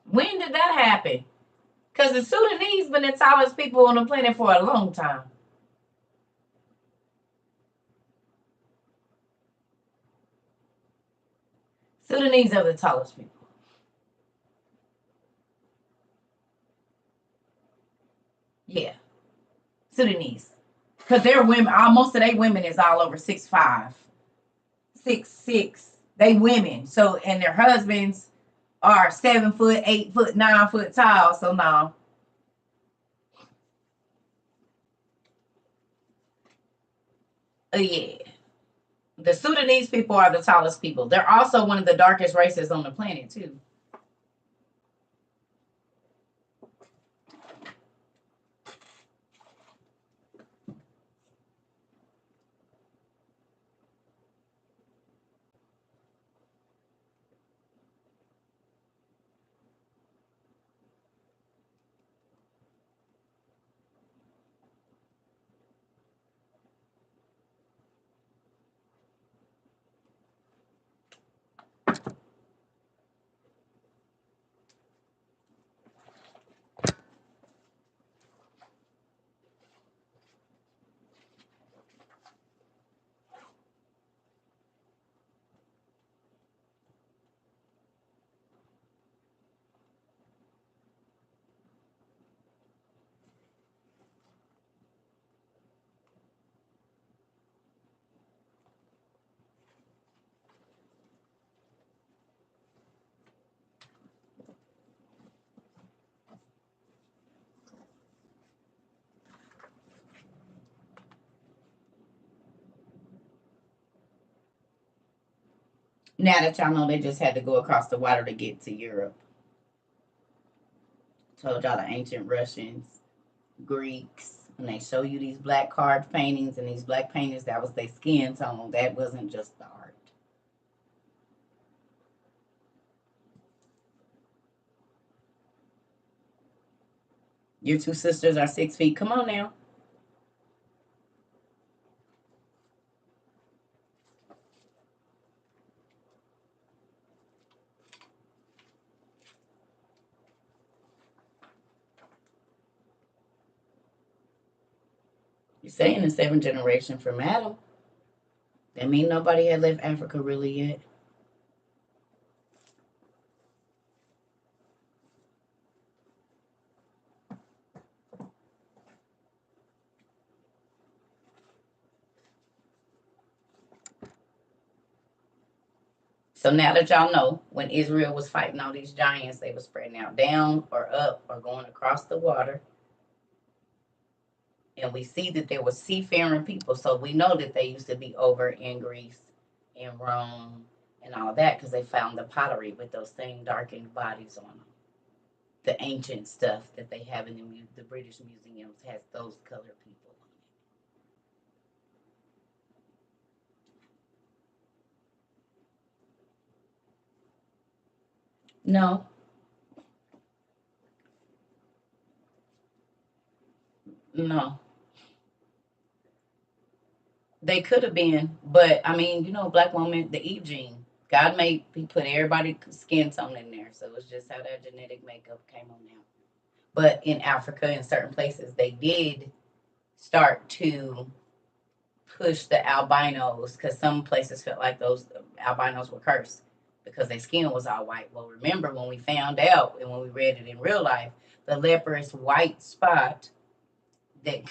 A: When did that happen? Because the Sudanese been the tallest people on the planet for a long time. Sudanese are the tallest people. Yeah, Sudanese. Because they're women. Most of their women is all over 6'5", 6'6". They women. So and their husbands are 7 foot, 8 foot, 9 foot tall. So no. Yeah. The Sudanese people are the tallest people. They're also one of the darkest races on the planet too. Now that y'all know they just had to go across the water to get to Europe. Told y'all the ancient Russians, Greeks, when they show you these black card paintings and these black paintings, that was their skin tone. That wasn't just the art. Your two sisters are 6 feet. Come on now. You're saying the seventh generation from Adam. That mean nobody had left Africa really yet. So now that y'all know, when Israel was fighting all these giants, they were spreading out down or up or going across the water. And we see that there were seafaring people. So we know that they used to be over in Greece, in Rome, and all that because they found the pottery with those same darkened bodies on them. The ancient stuff that they have in the British museums has those colored people on it. No, no. They could have been, but I mean, black woman, the Eve gene. God made He put everybody's skin tone in there, so it's just how that genetic makeup came on out. But in Africa, in certain places, they did start to push the albinos because some places felt like those albinos were cursed because their skin was all white. Well, remember when we found out and when we read it in real life, the leprous white spot that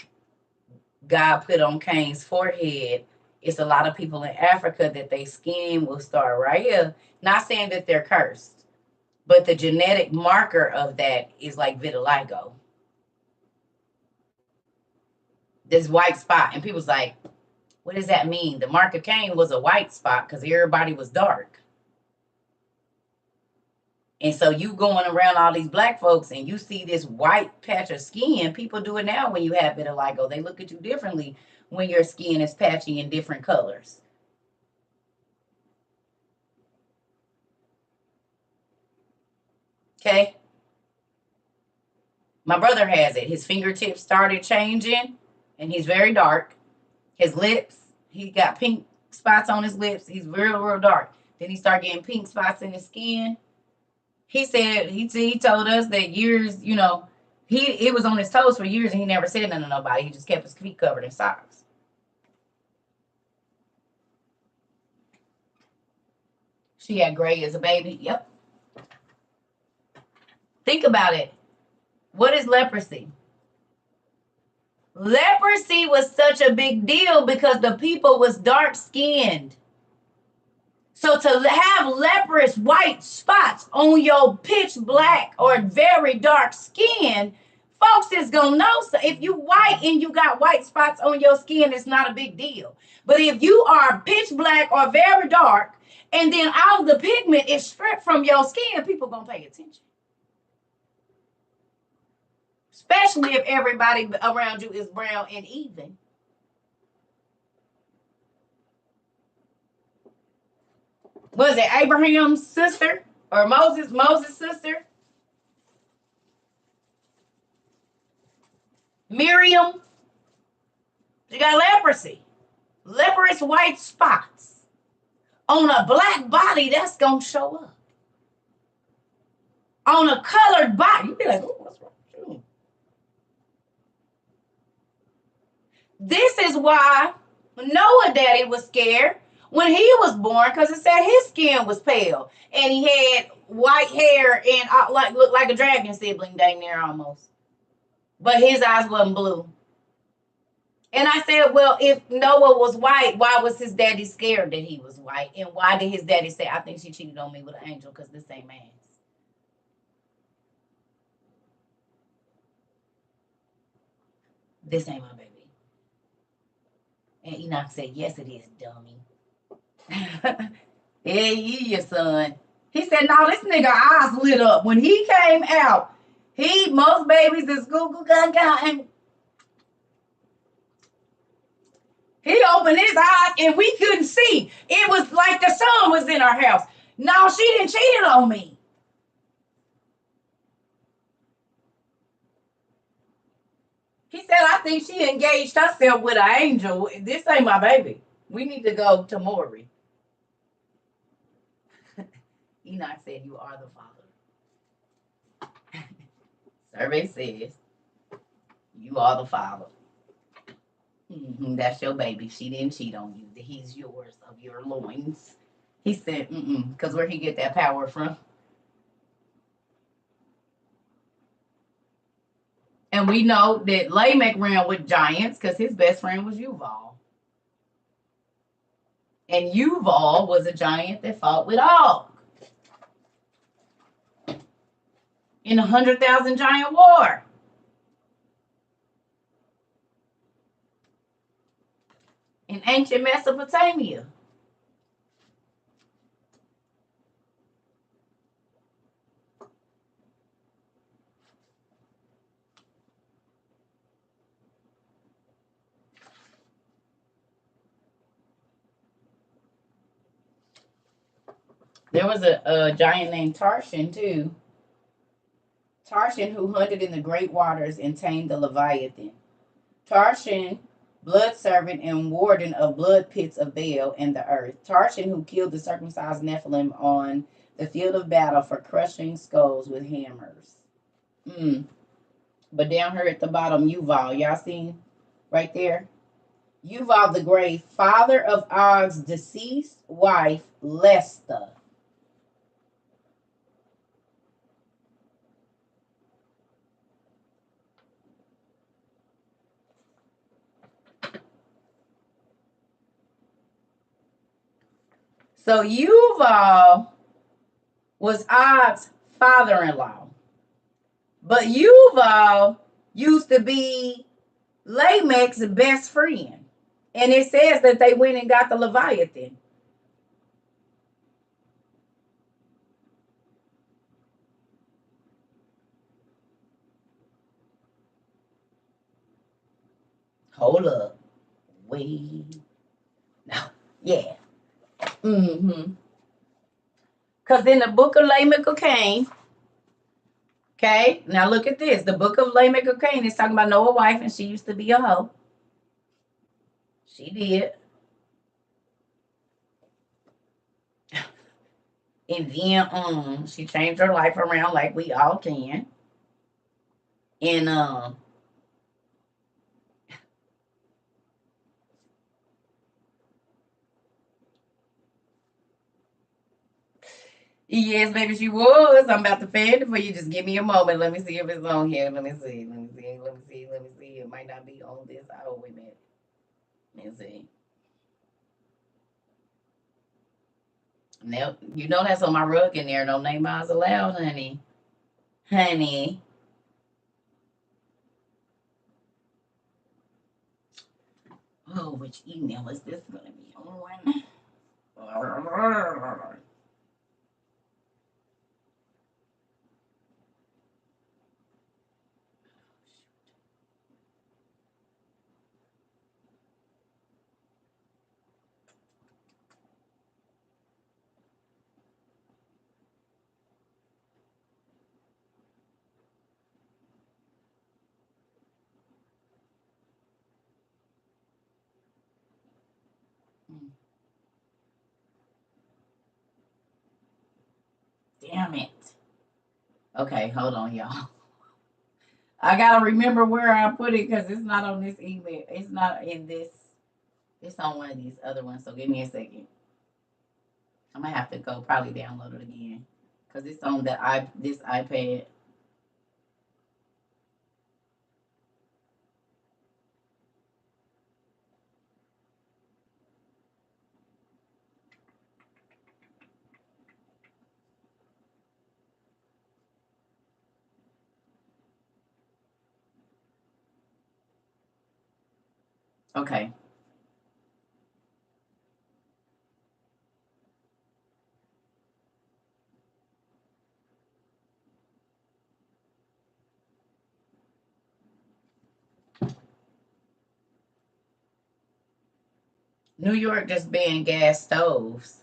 A: God put on Cain's forehead. It's a lot of people in Africa that their skin will start right here. Not saying that they're cursed, but the genetic marker of that is like vitiligo. This white spot. And people's like, what does that mean? The mark of Cain was a white spot because everybody was dark. And so you going around all these black folks and you see this white patch of skin. People do it now when you have vitiligo. They look at you differently when your skin is patchy in different colors. Okay? My brother has it. His fingertips started changing, and he's very dark. His lips, he got pink spots on his lips. He's real dark. Then he started getting pink spots in his skin. He said he told us that years, he was on his toes for years and he never said nothing to nobody. He just kept his feet covered in socks. She had gray as a baby. Yep. Think about it. What is leprosy? Leprosy was such a big deal because the people was dark skinned. So to have leprous white spots on your pitch black or very dark skin, folks is gonna know. So if you white and you got white spots on your skin, it's not a big deal. But if you are pitch black or very dark, and then all the pigment is stripped from your skin, people gonna pay attention. Especially if everybody around you is brown and even. Was it Abraham's sister or Moses' sister? Miriam, she got leprosy. Leprous white spots on a black body, that's going to show up. On a colored body, you be like, oh, what's wrong with you? This is why Noah daddy was scared when he was born, because it said his skin was pale and he had white hair and looked like a dragon sibling dang near almost. But his eyes wasn't blue. And I said, well, if Noah was white, why was his daddy scared that he was white? And why did his daddy say, I think she cheated on me with an angel because this ain't man's? This ain't my baby. And Enoch said, yes, it is, dummy. Yeah, you your son. He said, no, this nigga eyes lit up. When he came out, most babies is goo gaga, and he opened his eyes and we couldn't see. It was like the sun was in our house. No, she didn't cheat on me. He said, I think she engaged herself with an angel. This ain't my baby. We need to go to Maury. Enoch said, you are the father. Survey says, you are the father. That's your baby. She didn't cheat on you. He's yours of your loins. He said, because where he get that power from? And we know that Lamech ran with giants because his best friend was Yuval. And Yuval was a giant that fought with Og in 100,000 giant war. In ancient Mesopotamia. There was a giant named Tarshan, too. Tarshan, who hunted in the great waters and tamed the Leviathan. Tarshan, blood servant and warden of blood pits of Baal and the earth. Tarshan, who killed the circumcised Nephilim on the field of battle for crushing skulls with hammers. But down here at the bottom, Yuval. Y'all seen right there? Yuval the Great, father of Og's deceased wife, Lesta. So Yuval was Og's father-in-law. But Yuval used to be Lamech's best friend. And it says that they went and got the Leviathan. Hold up. Wait. No. Yeah. Because in the book of Lamech of Cain, Okay, now look at this. The book of Lamech of Cain is talking about Noah's wife, and she used to be a hoe. She did. And then she changed her life around like we all can. And yes, baby, she was. I'm about to fan it for you. Just give me a moment. Let me see if it's on here. Let me see. Let me see. Let me see. Let me see. It might not be on this. Oh, wait a minute. Let me see. Now, you know that's on my rug in there. No name eyes allowed, honey. Honey. Oh, which email is this going to be on? Damn it. Okay, hold on, y'all. I gotta remember where I put it because it's not on this email. It's not in this. It's on one of these other ones. So give me a second. I'm gonna have to go probably download it again because it's on this iPad. Okay. New York just banned gas stoves.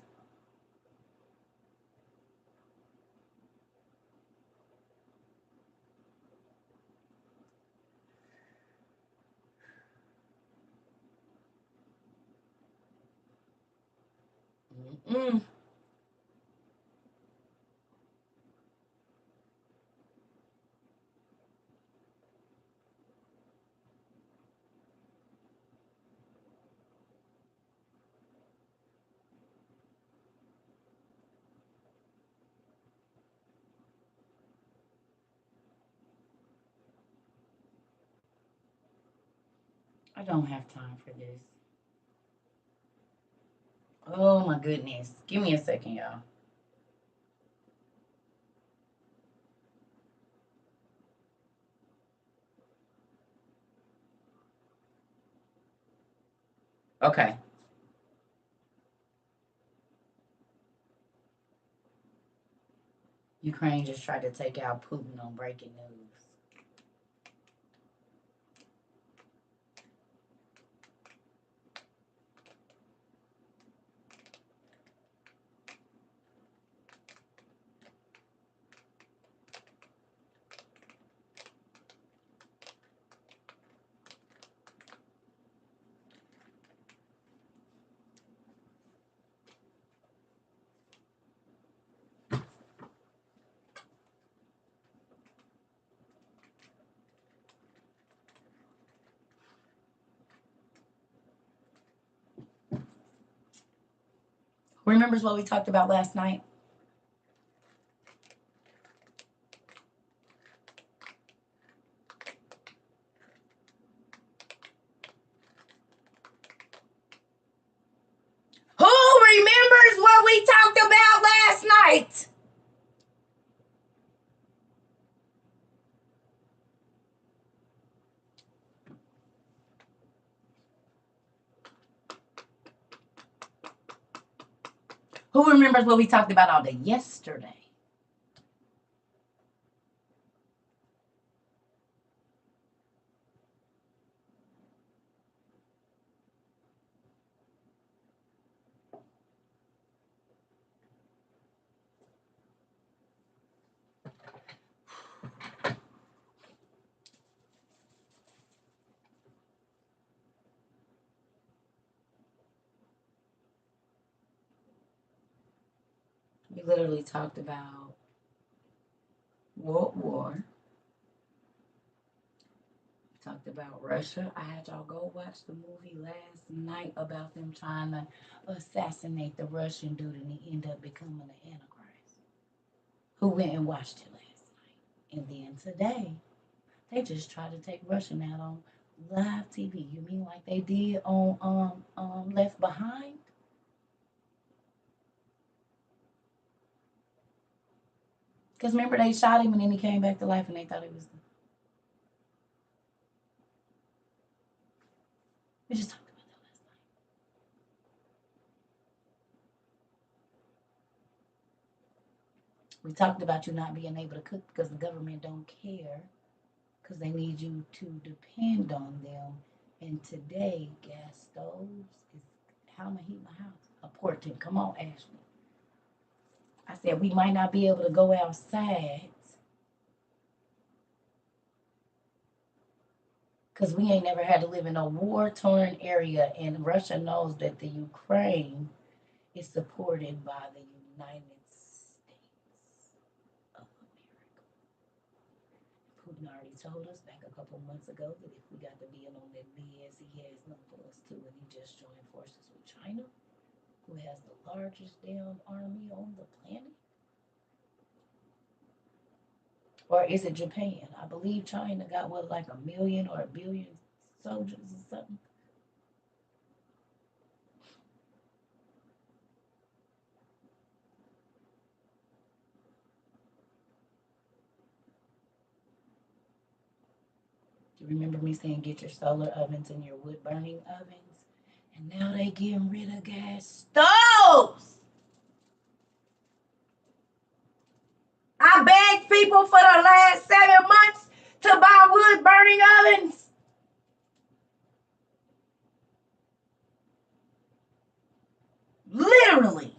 A: Mm-mm. I don't have time for this. Oh my goodness. Give me a second, y'all. Okay. Ukraine just tried to take out Putin on breaking news. Remembers what we talked about last night? Who remembers what we talked about last night? Who remembers what we talked about all day yesterday? We literally talked about World War. We talked about Russia. I had y'all go watch the movie last night about them trying to assassinate the Russian dude and he ended up becoming the Antichrist. Who went and watched it last night? And then today, they just tried to take Russian out on live TV. You mean like they did on Left Behind? Because remember they shot him and then he came back to life and they thought it was. We just talked about that last night. We talked about you not being able to cook because the government don't care because they need you to depend on them. And today, gas stoves is how am I heat my house? Important. Come on, Ashley. I said we might not be able to go outside because we ain't never had to live in a war-torn area, and Russia knows that the Ukraine is supported by the United States of America. Putin already told us back a couple months ago that if we got to be in on that BS, he has nothing for us too, and he just joined forces with China, who has the largest damn army on the planet. Or is it Japan? I believe China got what, like a million or a billion soldiers or something. You remember me saying get your solar ovens and your wood burning ovens? And now they getting rid of gas stoves. I begged people for the last 7 months to buy wood burning ovens. Literally.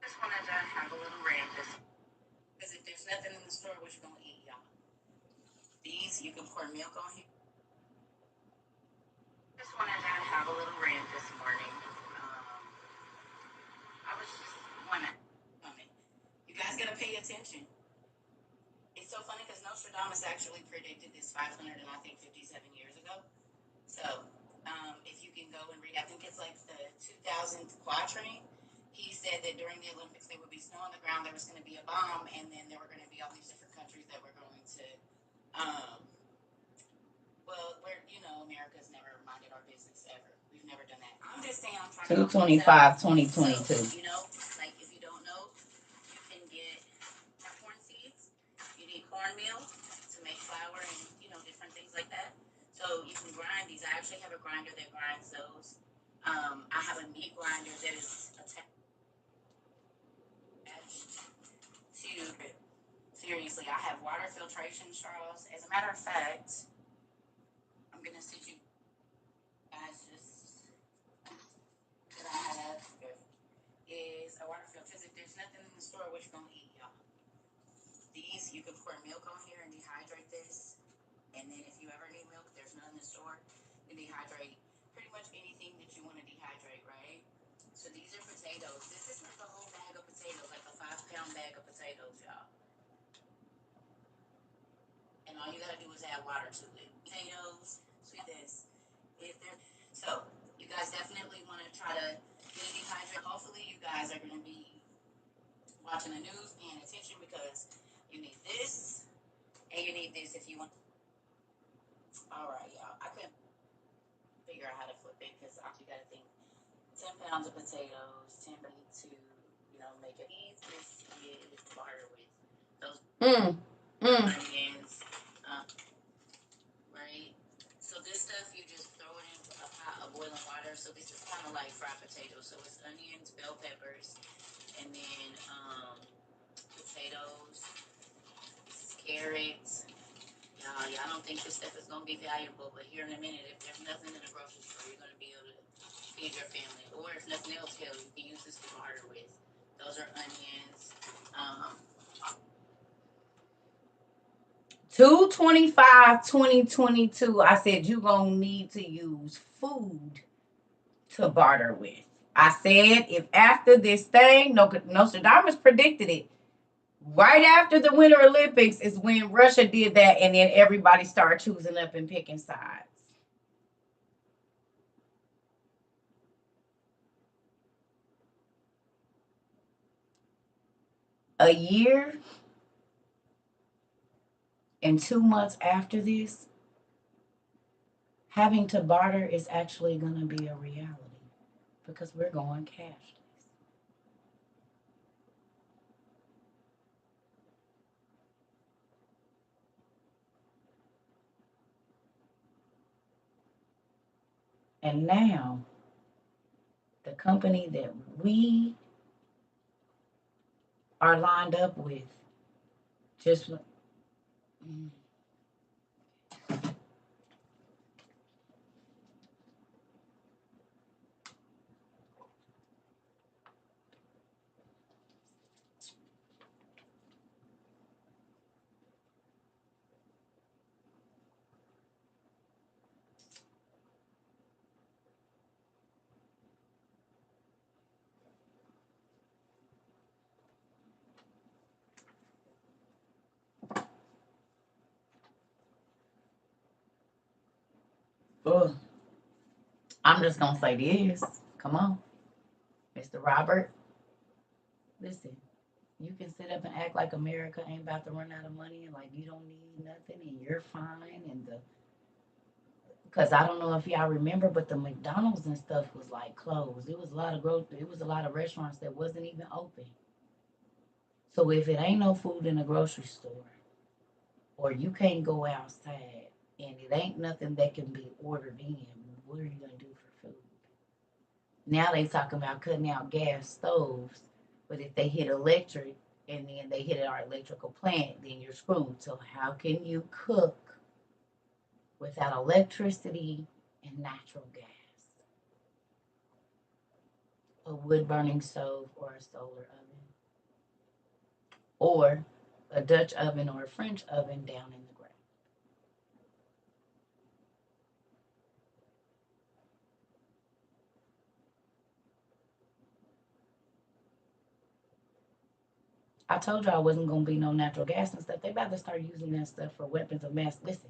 A: Just wanted to have a little rant because if there's nothing in the store, what you gonna eat, y'all? These you can pour milk on here. Just wanted to have a little rant this morning. I was just wondering, you guys gotta pay attention. It's so funny because Nostradamus actually predicted this 500 and I think 57 years ago. So if you can go and read, I think it's like the 2000th quatrain. He said that during the Olympics there would be snow on the ground, there was going to be a bomb, and then there were going to be all these different countries that were going to, um, well, America's never minded our business ever. We've never done that. I'm just saying, I'm trying to. 225, 2022. So, like if you don't know, you can get corn seeds. You need cornmeal to make flour and different things like that. So you can grind these. I actually have a grinder that grinds those. I have a meat grinder that is attached to. Seriously, I have water filtration straws. As a matter of fact, I'm gonna send you guys this that I have is a water Because if there's nothing in the store, what you gonna eat, y'all? These, you can pour milk on here and dehydrate this. And then if you ever need milk, there's none in the store. You dehydrate pretty much anything that you want to dehydrate, right? So these are potatoes. This is like a whole bag of potatoes, like a 5-pound bag of potatoes, y'all. And all you gotta do is add water to it. Potatoes, sweet this. If they're so, you guys definitely want to try to get it dehydrated. Hopefully, you guys are gonna be watching the news, paying attention because you need this and you need this if you want. All right, y'all. I couldn't figure out how to flip it because you gotta think 10 pounds of potatoes, 10 to make it easy. This is barter with those onions, right? So this stuff you just throw it in a pot of boiling water. So this is kind of like fried potatoes. So it's onions, bell peppers, and then potatoes, carrots. Y'all don't think this stuff is gonna be valuable, but here in a minute, if there's nothing in the grocery store, you're gonna be able to feed your family. Or if nothing else, hell, you can use this to barter with. Those are onions. 2/25/2022. I said you're gonna need to use food to barter with. I said if after this thing, Nostradamus predicted it. Right after the Winter Olympics is when Russia did that, and then everybody started choosing up and picking sides. A year and 2 months after this, having to barter is actually going to be a reality because we're going cashless. And now, the company that we are lined up with just. Ugh. I'm just going to say this. Come on, Mr. Robert. Listen, you can sit up and act like America ain't about to run out of money and like you don't need nothing and you're fine and the because I don't know if y'all remember, but the McDonald's and stuff was like closed. It was a lot of growth. It was a lot of restaurants that wasn't even open. So if it ain't no food in the grocery store, or you can't go outside, and it ain't nothing that can be ordered in, what are you gonna do for food? Now they talking about cutting out gas stoves, but if they hit electric and then they hit our electrical plant, then you're screwed. So how can you cook without electricity and natural gas? A wood burning stove or a solar oven, or a Dutch oven or a French oven down in the ground. I told you I wasn't gonna be no natural gas and stuff. They about to start using that stuff for weapons of mass. Listen,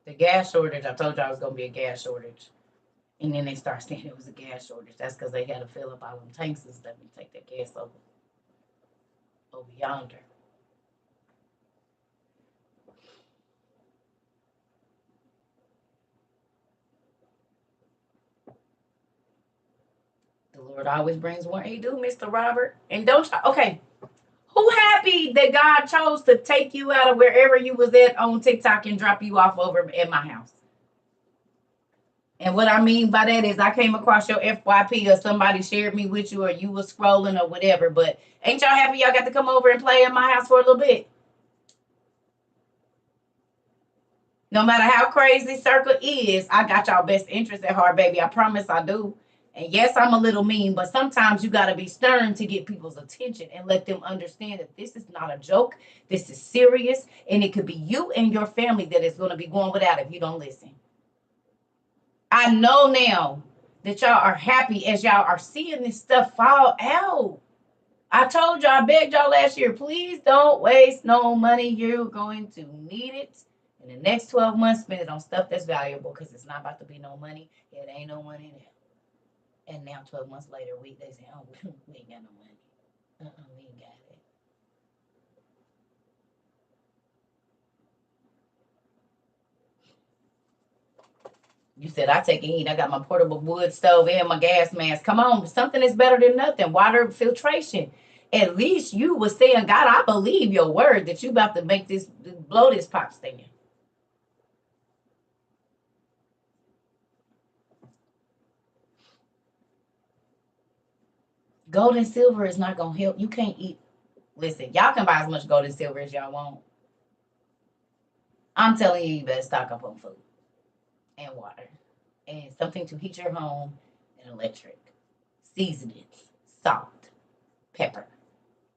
A: the gas shortage. I told you I was gonna be a gas shortage, and then they start saying it was a gas shortage. That's because they had to fill up all them tanks and stuff and take that gas over yonder. The Lord always brings one. He do, Mr. Robert. And don't okay. Who happy that God chose to take you out of wherever you was at on TikTok and drop you off over at my house? And what I mean by that is I came across your FYP or somebody shared me with you or you was scrolling or whatever. But ain't y'all happy y'all got to come over and play in my house for a little bit? No matter how crazy Circle is, I got y'all best interest at heart, baby. I promise I do. And yes, I'm a little mean, but sometimes you got to be stern to get people's attention and let them understand that this is not a joke. This is serious. And it could be you and your family that is going to be going without if you don't listen. I know now that y'all are happy as y'all are seeing this stuff fall out. I told y'all, I begged y'all last year, please don't waste no money. You're going to need it. In the next 12 months, spend it on stuff that's valuable because it's not about to be no money. It ain't no money there. And now 12 months later, they say, oh, we ain't got no money. We ain't got it. You said, I take a heat. I got my portable wood stove and my gas mask. Come on, something is better than nothing. Water filtration. At least you was saying, God, I believe your word that you about to make this, blow this pop stand. Gold and silver is not going to help. You can't eat. Listen, y'all can buy as much gold and silver as y'all want. I'm telling you, you better stock up on food and water and something to heat your home and electric. Seasonings, salt, pepper,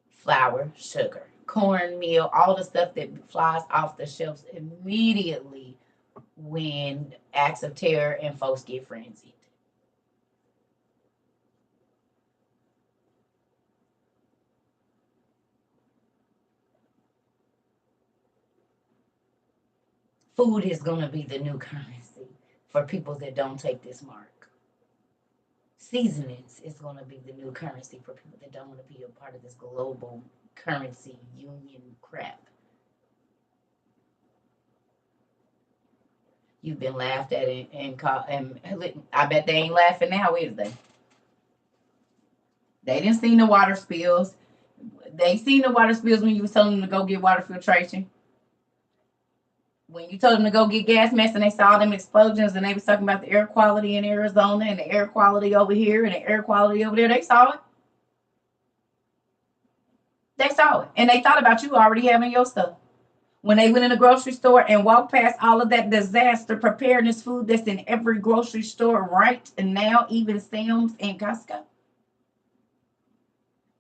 A: flour, sugar, cornmeal, all the stuff that flies off the shelves immediately when acts of terror and folks get frenzied. Food is going to be the new currency for people that don't take this mark. Seasonings is going to be the new currency for people that don't want to be a part of this global currency union crap. You've been laughed at and I bet they ain't laughing now, is they? They didn't see the water spills. They seen the water spills when you was telling them to go get water filtration. When you told them to go get gas masks and they saw them explosions and they was talking about the air quality in Arizona and the air quality over here and the air quality over there, they saw it. They saw it. And they thought about you already having your stuff. When they went in the grocery store and walked past all of that disaster preparedness food that's in every grocery store right and now, even Sam's and Costco.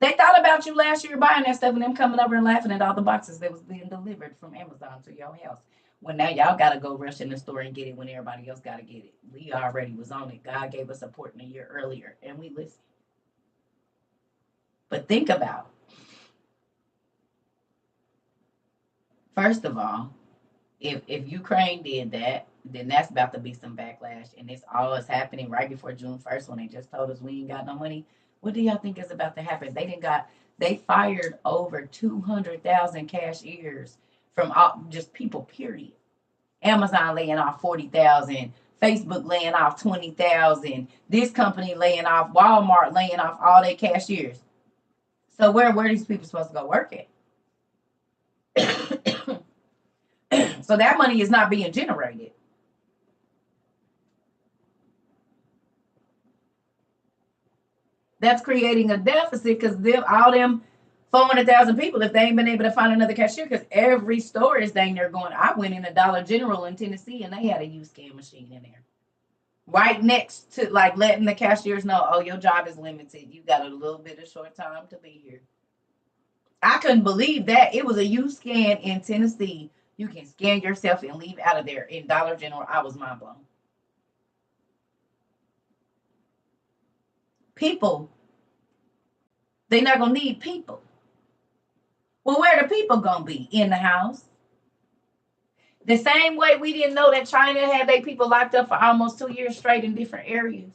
A: They thought about you last year buying that stuff and them coming over and laughing at all the boxes that was being delivered from Amazon to your house. Well, now y'all got to go rush in the store and get it when everybody else got to get it. We already was on it. God gave us support in a year earlier, and we listened. But think about, first of all, if Ukraine did that, then that's about to be some backlash, and this all is happening right before June 1st when they just told us we ain't got no money. What do y'all think is about to happen? They fired over 200,000 cashiers from all, just people, period. Amazon laying off 40,000, Facebook laying off 20,000, this company laying off, Walmart laying off all their cashiers. So where are these people supposed to go work at? So that money is not being generated. That's creating a deficit because all them 400,000 people, if they ain't been able to find another cashier, because every store is dang near going. I went in a Dollar General in Tennessee and they had a used scan machine in there. Right next to like letting the cashiers know, oh, your job is limited. You got a little bit of short time to be here. I couldn't believe that. It was a used scan in Tennessee. You can scan yourself and leave out of there in Dollar General. I was mind blown. People, they're not going to need people. Well, where the people going to be? In the house. The same way we didn't know that China had their people locked up for almost 2 years straight in different areas.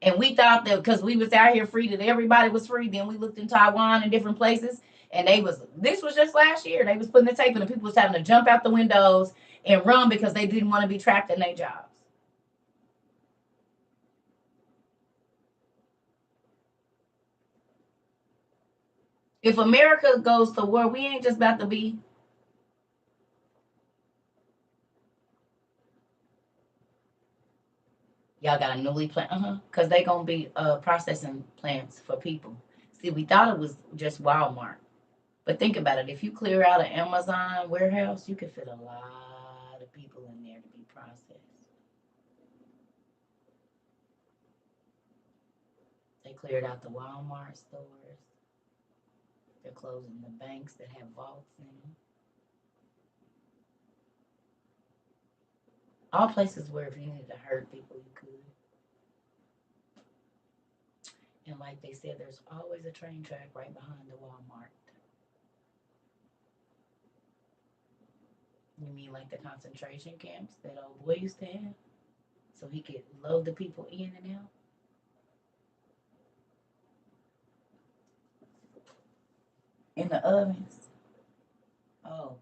A: And we thought that because we was out here free, that everybody was free. Then we looked in Taiwan and different places, and this was just last year. They was putting the tape and the people was having to jump out the windows and run because they didn't want to be trapped in their jobs. If America goes to war, we ain't just about to be. Y'all got a newly plant, because they gonna be processing plants for people. See, we thought it was just Walmart, but think about it. If you clear out an Amazon warehouse, you can fit a lot of people people in there to be processed. They cleared out the Walmart stores. They're closing the banks that have vaults in them. All places where if you needed to hurt people, you could. And like they said, there's always a train track right behind the Walmart. You mean like the concentration camps that old boy used to have? So he could load the people in and out? In the ovens. Oh.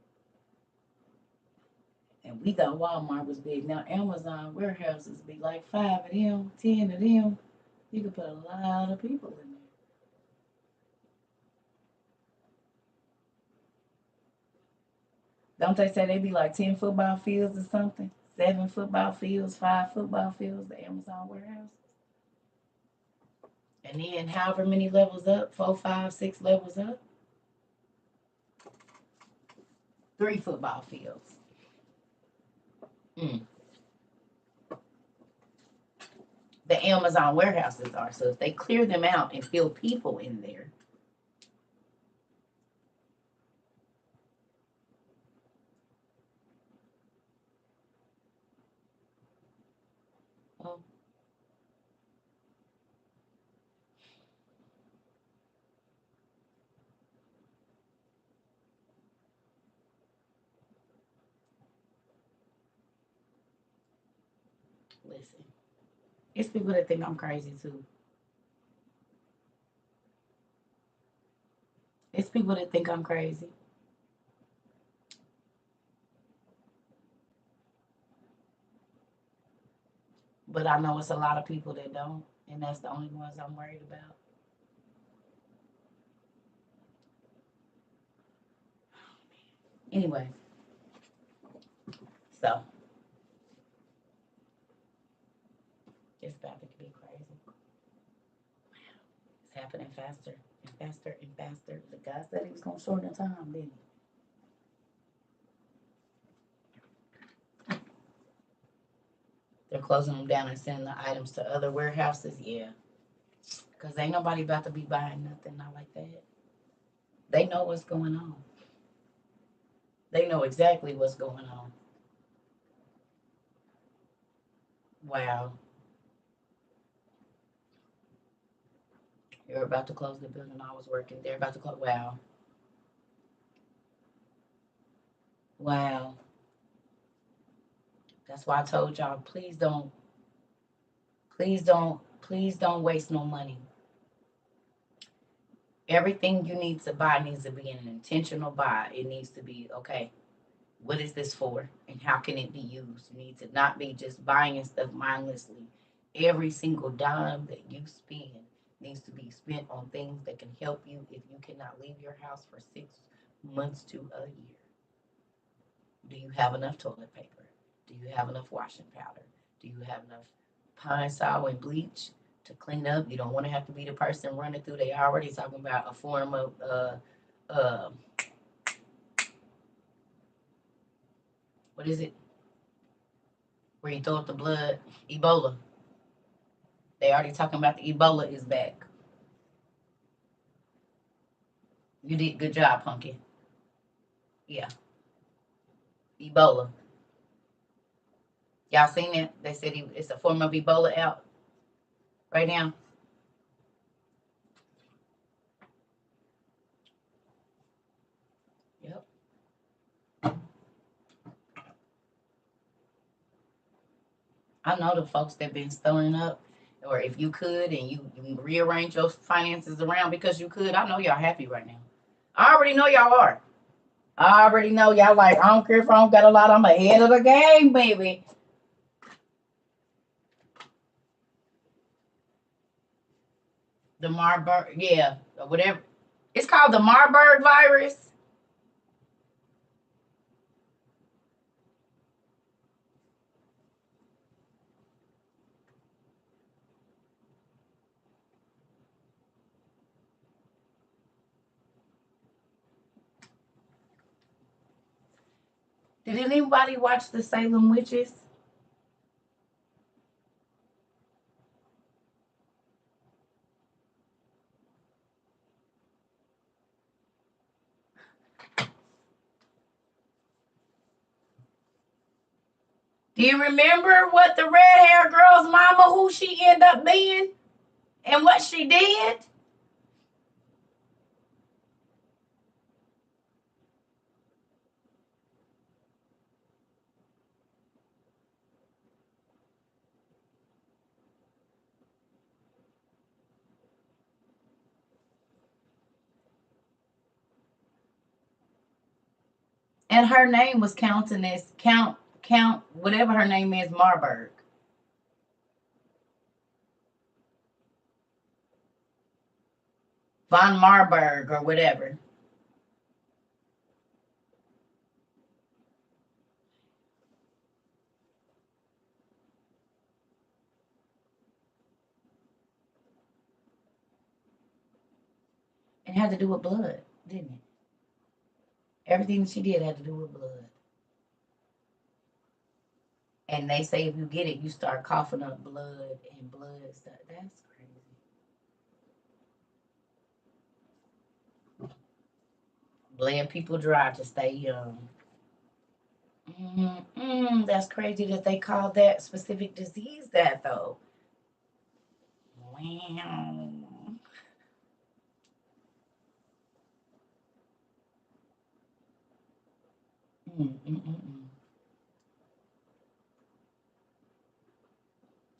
A: And we thought Walmart was big. Now Amazon warehouses be like 5 of them, 10 of them. You could put a lot of people in there. Don't they say they be like 10 football fields or something? 7 football fields, 5 football fields, the Amazon warehouse. And then however many levels up, 4, 5, 6 levels up, 3 football fields. Mm. The Amazon warehouses are. So if they clear them out and fill people in there. Well, listen. It's people that think I'm crazy too. It's people that think I'm crazy. But I know it's a lot of people that don't. And that's the only ones I'm worried about. Anyway, so it's about to be crazy. It's happening faster and faster and faster. The guy said he was going to shorten the time, didn't he? They're closing them down and sending the items to other warehouses. Yeah. Because ain't nobody about to be buying nothing not like that. They know what's going on. They know exactly what's going on. Wow. They're about to close the building I was working. They're about to close. Wow. Wow. That's why I told y'all, please don't waste no money. Everything you need to buy needs to be an intentional buy. It needs to be, okay, what is this for? And how can it be used? You need to not be just buying stuff mindlessly. Every single dime that you spend needs to be spent on things that can help you if you cannot leave your house for 6 months to a year. Do you have enough toilet paper? Do you have enough washing powder? Do you have enough pine sol and bleach to clean up? You don't want to have to be the person running through. They already talking about a form of uh what is it? Where you throw up the blood? Ebola. They already talking about the Ebola is back. You did good job, Pumpkin. Yeah, Ebola. Y'all seen it? They said it's a form of Ebola out right now. Yep. I know the folks that been stirring up, or if you could and you rearrange your finances around because you could, I know y'all happy right now. I already know y'all are. I already know y'all like, I don't care if I don't got a lot, I'm ahead of the game, baby. The Marburg, yeah, or whatever. It's called the Marburg virus. Did anybody watch the Salem Witches? Do you remember what the red hair girl's mama, who she ended up being, and what she did? And her name was Countess Count whatever her name is, Marburg. Von Marburg or whatever. It had to do with blood, didn't it? Everything she did had to do with blood. And they say if you get it, you start coughing up blood and blood stuff. That's crazy. Blame people dry to stay young. That's crazy that they call that specific disease that though. Wow. Mm.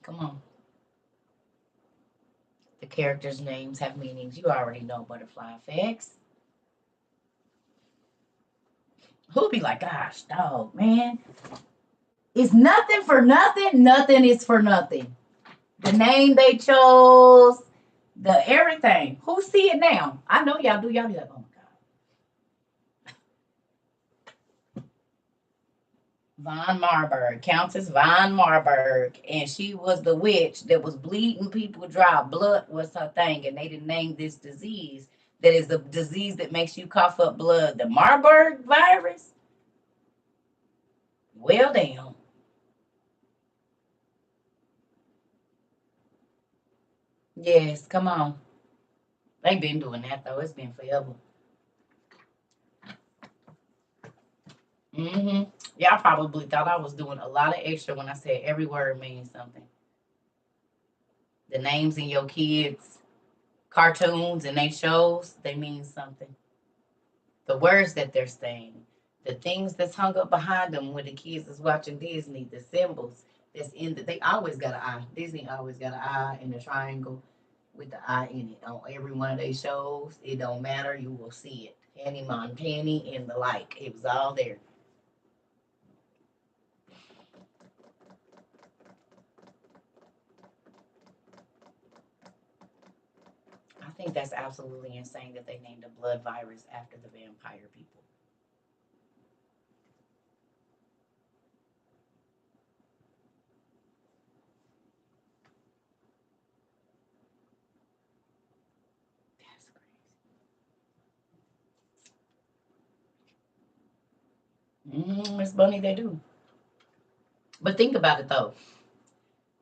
A: Come on. The characters' names have meanings. You already know butterfly effects. Who'll be like, gosh, dog, man. It's nothing for nothing. Nothing is for nothing. The name they chose, the everything. Who see it now? I know y'all do. Y'all be like, oh my God. Von Marburg, Countess Von Marburg, and she was the witch that was bleeding people dry. Blood was her thing, and they didn't name this disease. That is the disease that makes you cough up blood. The Marburg virus. Well, damn. Yes, come on. They've been doing that though. It's been forever. Y'all probably thought I was doing a lot of extra when I said every word means something. The names in your kids' cartoons and they shows, they mean something. The words that they're saying, the things that's hung up behind them when the kids is watching Disney, the symbols that's in the, they always got an eye. Disney always got an eye in the triangle with the eye in it. On every one of their shows, it don't matter, you will see it. Annie Montani and the like. It was all there. I think that's absolutely insane that they named a blood virus after the vampire people. That's crazy. It's funny they do. But think about it though.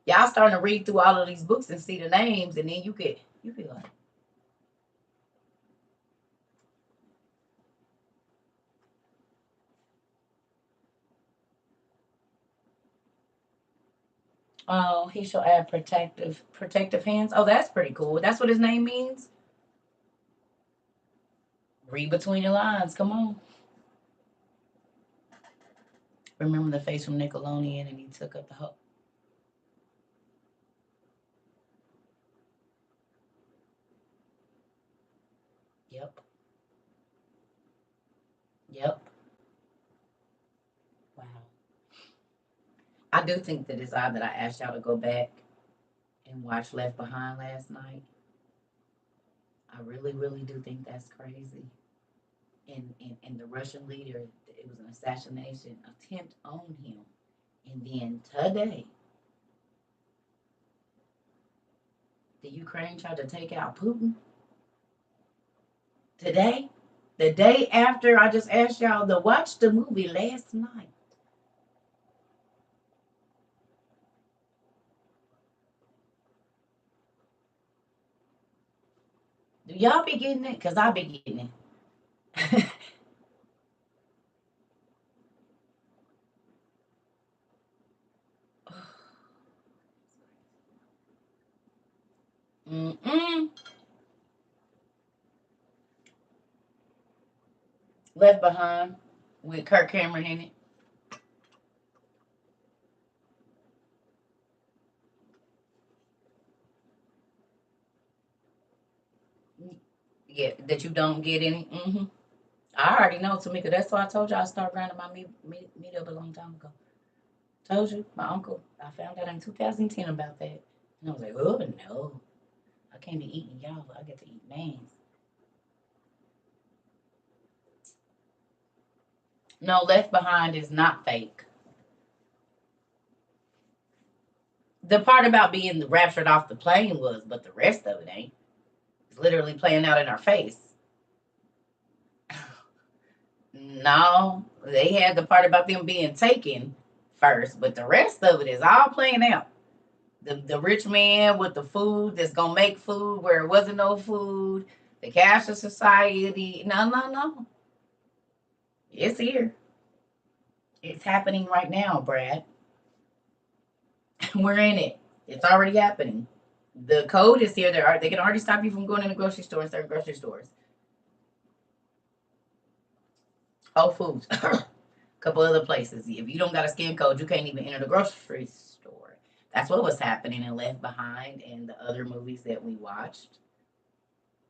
A: Y'all starting to read through all of these books and see the names, and then you be like, oh, he shall add protective hands. Oh, that's pretty cool. That's what his name means. Read between the lines. Come on. Remember the face from Nickelodeon, and he took up the whole. Yep. Yep. Wow. I do think that it's odd that I asked y'all to go back and watch Left Behind last night. I really, really do think that's crazy. And the Russian leader, it was an assassination attempt on him. And then today, the Ukraine tried to take out Putin. Today, the day after I just asked y'all to watch the movie last night. y'all be getting it? Because I be getting it. Mm-mm. Left Behind with Kirk Cameron in it. Yeah, that you don't get any. I already know, Tamika. That's why I told you I started grinding my meat up a long time ago. Told you, my uncle. I found out in 2010 about that. And I was like, oh, no. I can't be eating y'all. I get to eat man's. No, Left Behind is not fake. The part about being raptured off the plane was, but the rest of it ain't. It's literally playing out in our face. No, they had the part about them being taken first, but the rest of it is all playing out. The rich man with the food that's gonna make food where it wasn't no food, the cashless society. No, no, no. It's here. It's happening right now, Brad. We're in it. It's already happening. The code is here. They can already stop you from going in the grocery store and certain grocery stores. Whole Foods. A couple other places. If you don't got a scan code, you can't even enter the grocery store. That's what was happening in Left Behind and the other movies that we watched.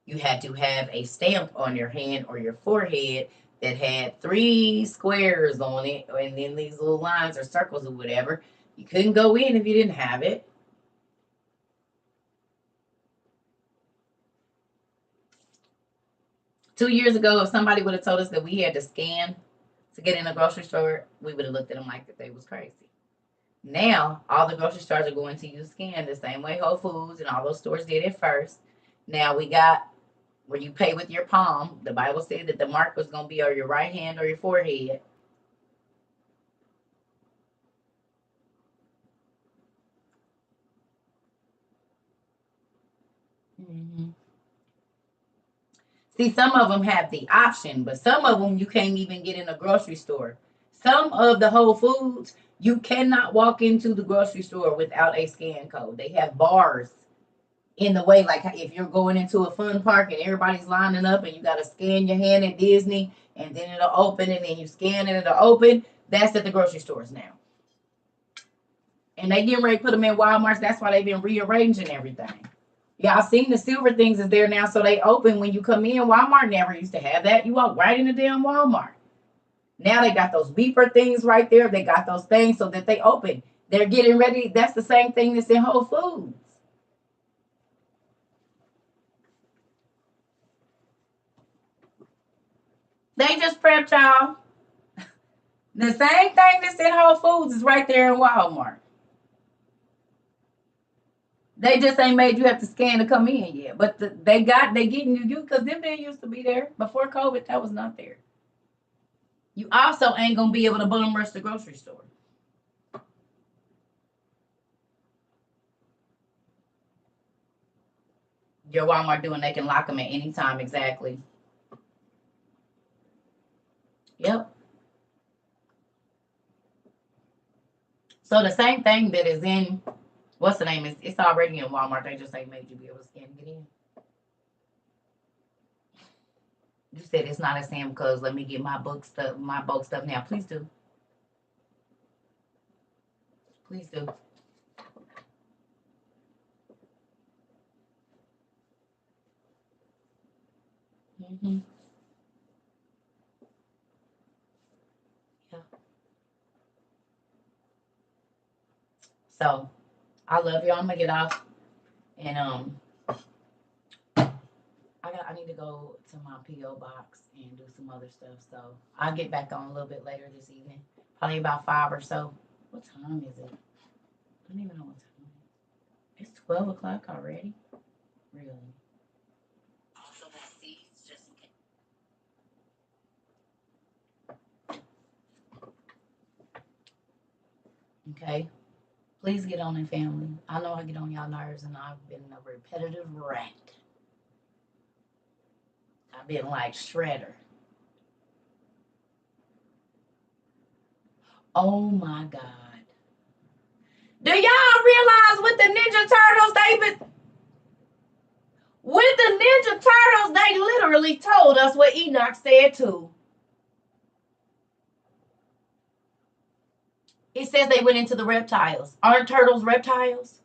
A: You had to have a stamp on your hand or your forehead that had 3 squares on it, and then these little lines or circles or whatever. You couldn't go in if you didn't have it. 2 years ago, if somebody would have told us that we had to scan to get in a grocery store, we would have looked at them like that they was crazy. Now, all the grocery stores are going to use scan the same way Whole Foods and all those stores did it first. Now we got where you pay with your palm. The Bible said that the mark was going to be on your right hand or your forehead. Mm-hmm. See, some of them have the option, but some of them you can't even get in a grocery store. Some of the Whole Foods, you cannot walk into the grocery store without a scan code. They have bars in the way, like if you're going into a fun park and everybody's lining up and you got to scan your hand at Disney and then it'll open and then you scan and it'll open. That's at the grocery stores now. And they getting ready to put them in Walmarts. That's why they've been rearranging everything. Y'all seen the silver things is there now, so they open when you come in. Walmart never used to have that. You walk right in the damn Walmart. Now they got those beeper things right there. They got those things so that they open. They're getting ready. That's the same thing that's in Whole Foods. They just prepped y'all. The same thing that's in Whole Foods is right there in Walmart. They just ain't made you have to scan to come in yet. But they getting you because them didn't used to be there. Before COVID, that was not there. You also ain't gonna be able to bum rush the grocery store. Your Walmart doing, they can lock them at any time exactly. Yep. So the same thing that is in what's the name is it's already in Walmart. They just ain't made you be able to scan and get in. You said it's not a Sam because let me get my bulk stuff now. Please do. Please do. Mm-hmm. Yeah. So I love y'all. I'm gonna get off and I need to go to my PO box and do some other stuff. So I'll get back on a little bit later this evening, probably about 5 or so. What time is it? I don't even know what time it is. It's 12 o'clock already. Really? Also, that seeds just okay. Please get on it, family. I know I get on y'all nerves, and I've been a repetitive rat. I've been like Shredder. Oh my God. Do y'all realize with the Ninja Turtles, with the Ninja Turtles, they literally told us what Enoch said too. It says they went into the reptiles. Aren't turtles reptiles?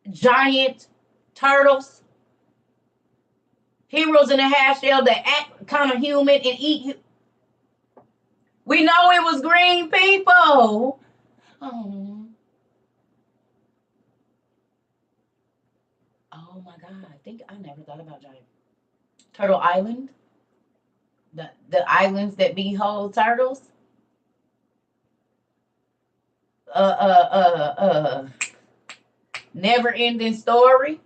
A: Giant turtles. Heroes in a half shell that act kind of human and eat. We know it was green people. Oh. Oh my God. I never thought about giant. Turtle Island. The islands that behold turtles. Uh, uh, uh, uh. Never ending story.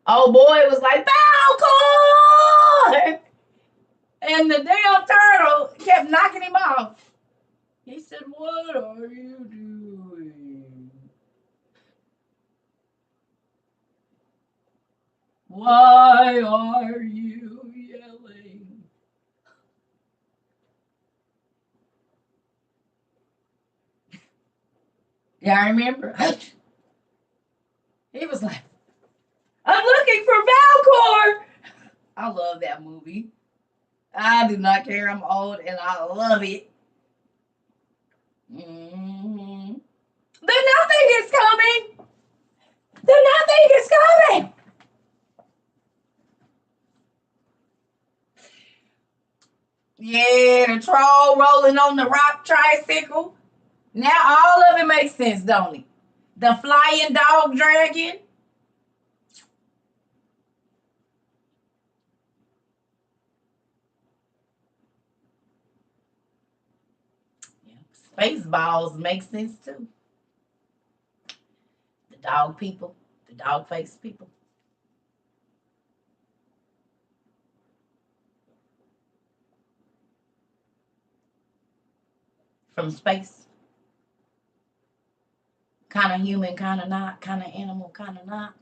A: Oh boy, it was like Falcon! And the damn turtle kept knocking him off. He said, "What are you doing? Why are you yelling?" Yeah, I remember. He was like, "I'm looking for Valcor." I love that movie. I do not care. I'm old and I love it. Mm-hmm. The nothing is coming. The nothing is coming. Yeah, the troll rolling on the rock tricycle. Now all of it makes sense, don't it? The flying dog dragon. Yeah. Spaceballs make sense too. The dog people, the dog face people from space. Kind of human, kind of not. Kind of animal, kind of not.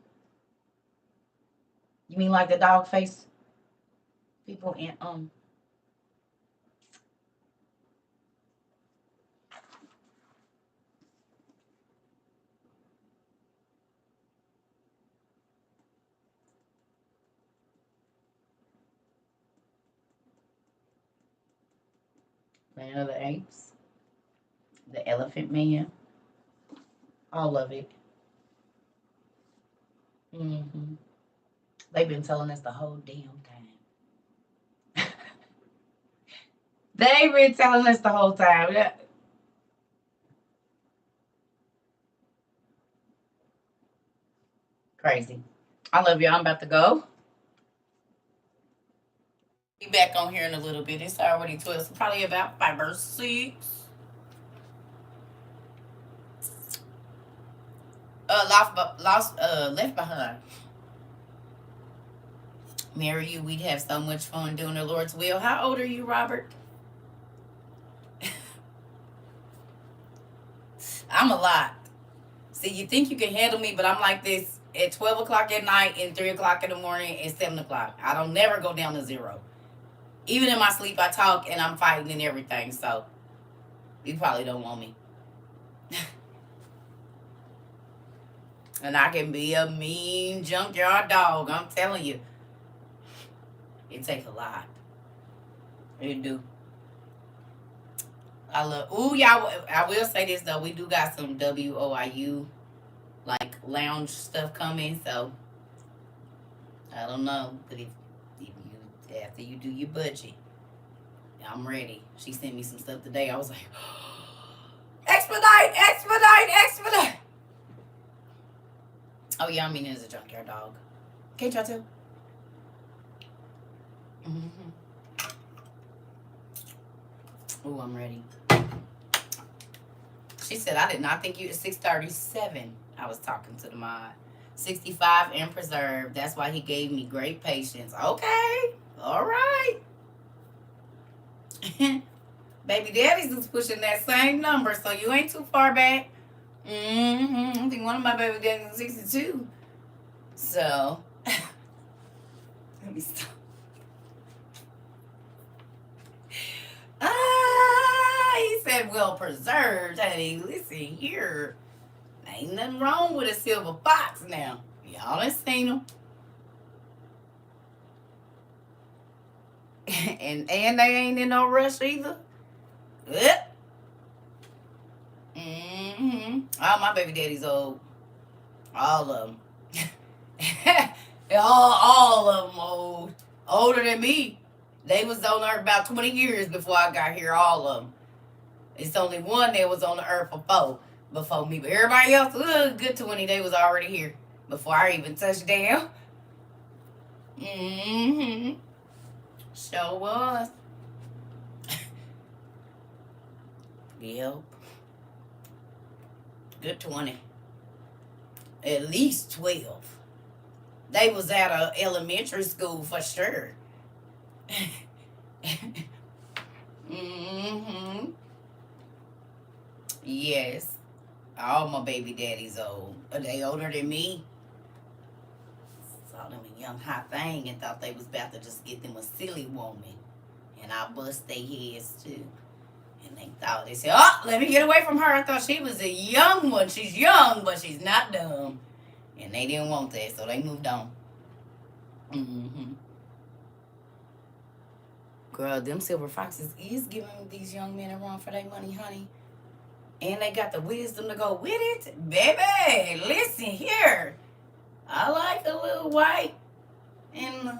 A: You mean like the dog face people in Planet of the Apes, the Elephant Man, all of it. Hmm. They've been telling us the whole damn time. They've been telling us the whole time. Yeah. Crazy. I love you. I'm about to go. Be back on here in a little bit. It's already 12, so probably about 5 or 6. Left behind. Marry you, we'd have so much fun doing the Lord's will. How old are you, Robert? I'm a lot. See, you think you can handle me, but I'm like this at 12 o'clock at night and 3 o'clock in the morning and 7 o'clock. I don't never go down to 0. Even in my sleep, I talk and I'm fighting and everything. So you probably don't want me. And I can be a mean junkyard dog. I'm telling you. It takes a lot. It do. I love. Ooh, y'all. I will say this though. We do got some WOIU like lounge stuff coming. So I don't know, but if you after you do your budget, I'm ready. She sent me some stuff today. I was like, expedite, expedite, expedite. Oh yeah, I mean it's a junkyard dog. Can't y'all tell? Mm-hmm. Ooh, I'm ready. She said, I did not think you at 637. I was talking to the mod. 65 and preserved. That's why he gave me great patience. Okay. All right. Baby daddies is pushing that same number, so you ain't too far back. I think one of my baby daddies is 62. So, let me stop. He said, well preserved. Honey, listen here. Ain't nothing wrong with a silver fox now. Y'all done seen them. and they ain't in no rush either. All my baby daddies old. All of them. all of them old. Older than me. They was on earth about 20 years before I got here, all of them. It's only one that was on the earth before me. But everybody else, good 20, they was already here before I even touched down. Sure was. Yep. Good 20. At least 12. They was at a elementary school for sure. Yes. All my baby daddies old. Are they older than me? Saw them a young hot thing and thought they was about to just get them a silly woman. And I bust their heads too. And they thought, they said, oh, let me get away from her. I thought she was a young one. She's young, but she's not dumb. And they didn't want that, so they moved on. Girl, them silver foxes is giving these young men a run for their money, honey. And they got the wisdom to go with it. Baby, listen here. I like a little white and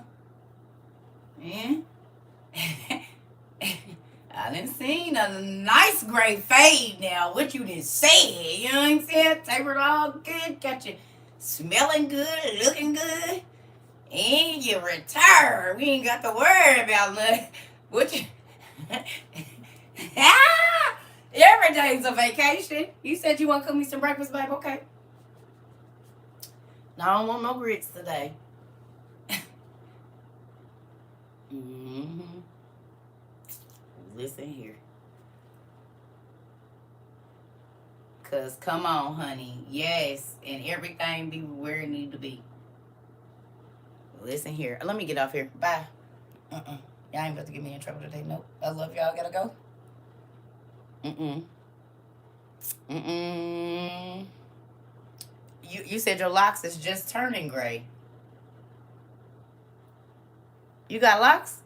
A: I done seen a nice gray fade now. What you done said, you know what I'm saying? Tapered all good, got you smelling good, looking good. And you retire. We ain't got to worry about nothing. What you every day's a vacation. You said you want to cook me some breakfast, babe. Okay. No, I don't want no grits today. Listen here. Cause come on, honey. Yes, and everything be where it need to be. Listen here. Let me get off here. Bye. Y'all ain't about to get me in trouble today. Nope. I love y'all. Gotta go. You said your locks is just turning gray. You got locks?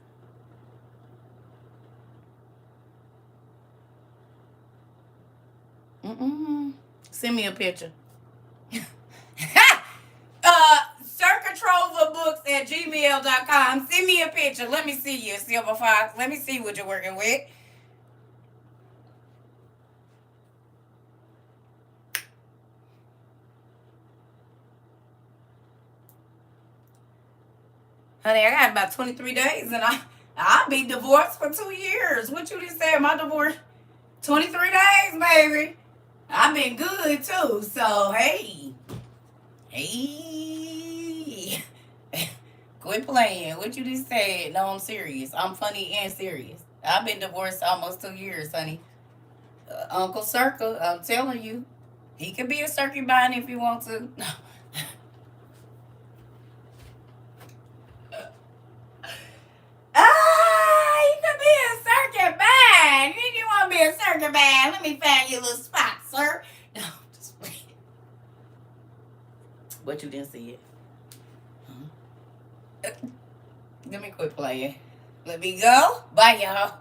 A: Send me a picture. circatroverbooks@gmail.com. Send me a picture. Let me see you, Silver Fox. Let me see what you're working with. Honey, I got about 23 days and I'll be divorced for 2 years. What you just said, my divorce? 23 days, baby. I've been good too. So, hey. Quit playing. What you just said? No, I'm serious. I'm funny and serious. I've been divorced almost 2 years, honey. Uncle Circa, I'm telling you. He could be a circuit bind if he wants to. Be a circuit band. Let me find you a little spot, sir. No, just wait. What you didn't see it? Let me quit playing. Let me go. Bye, y'all.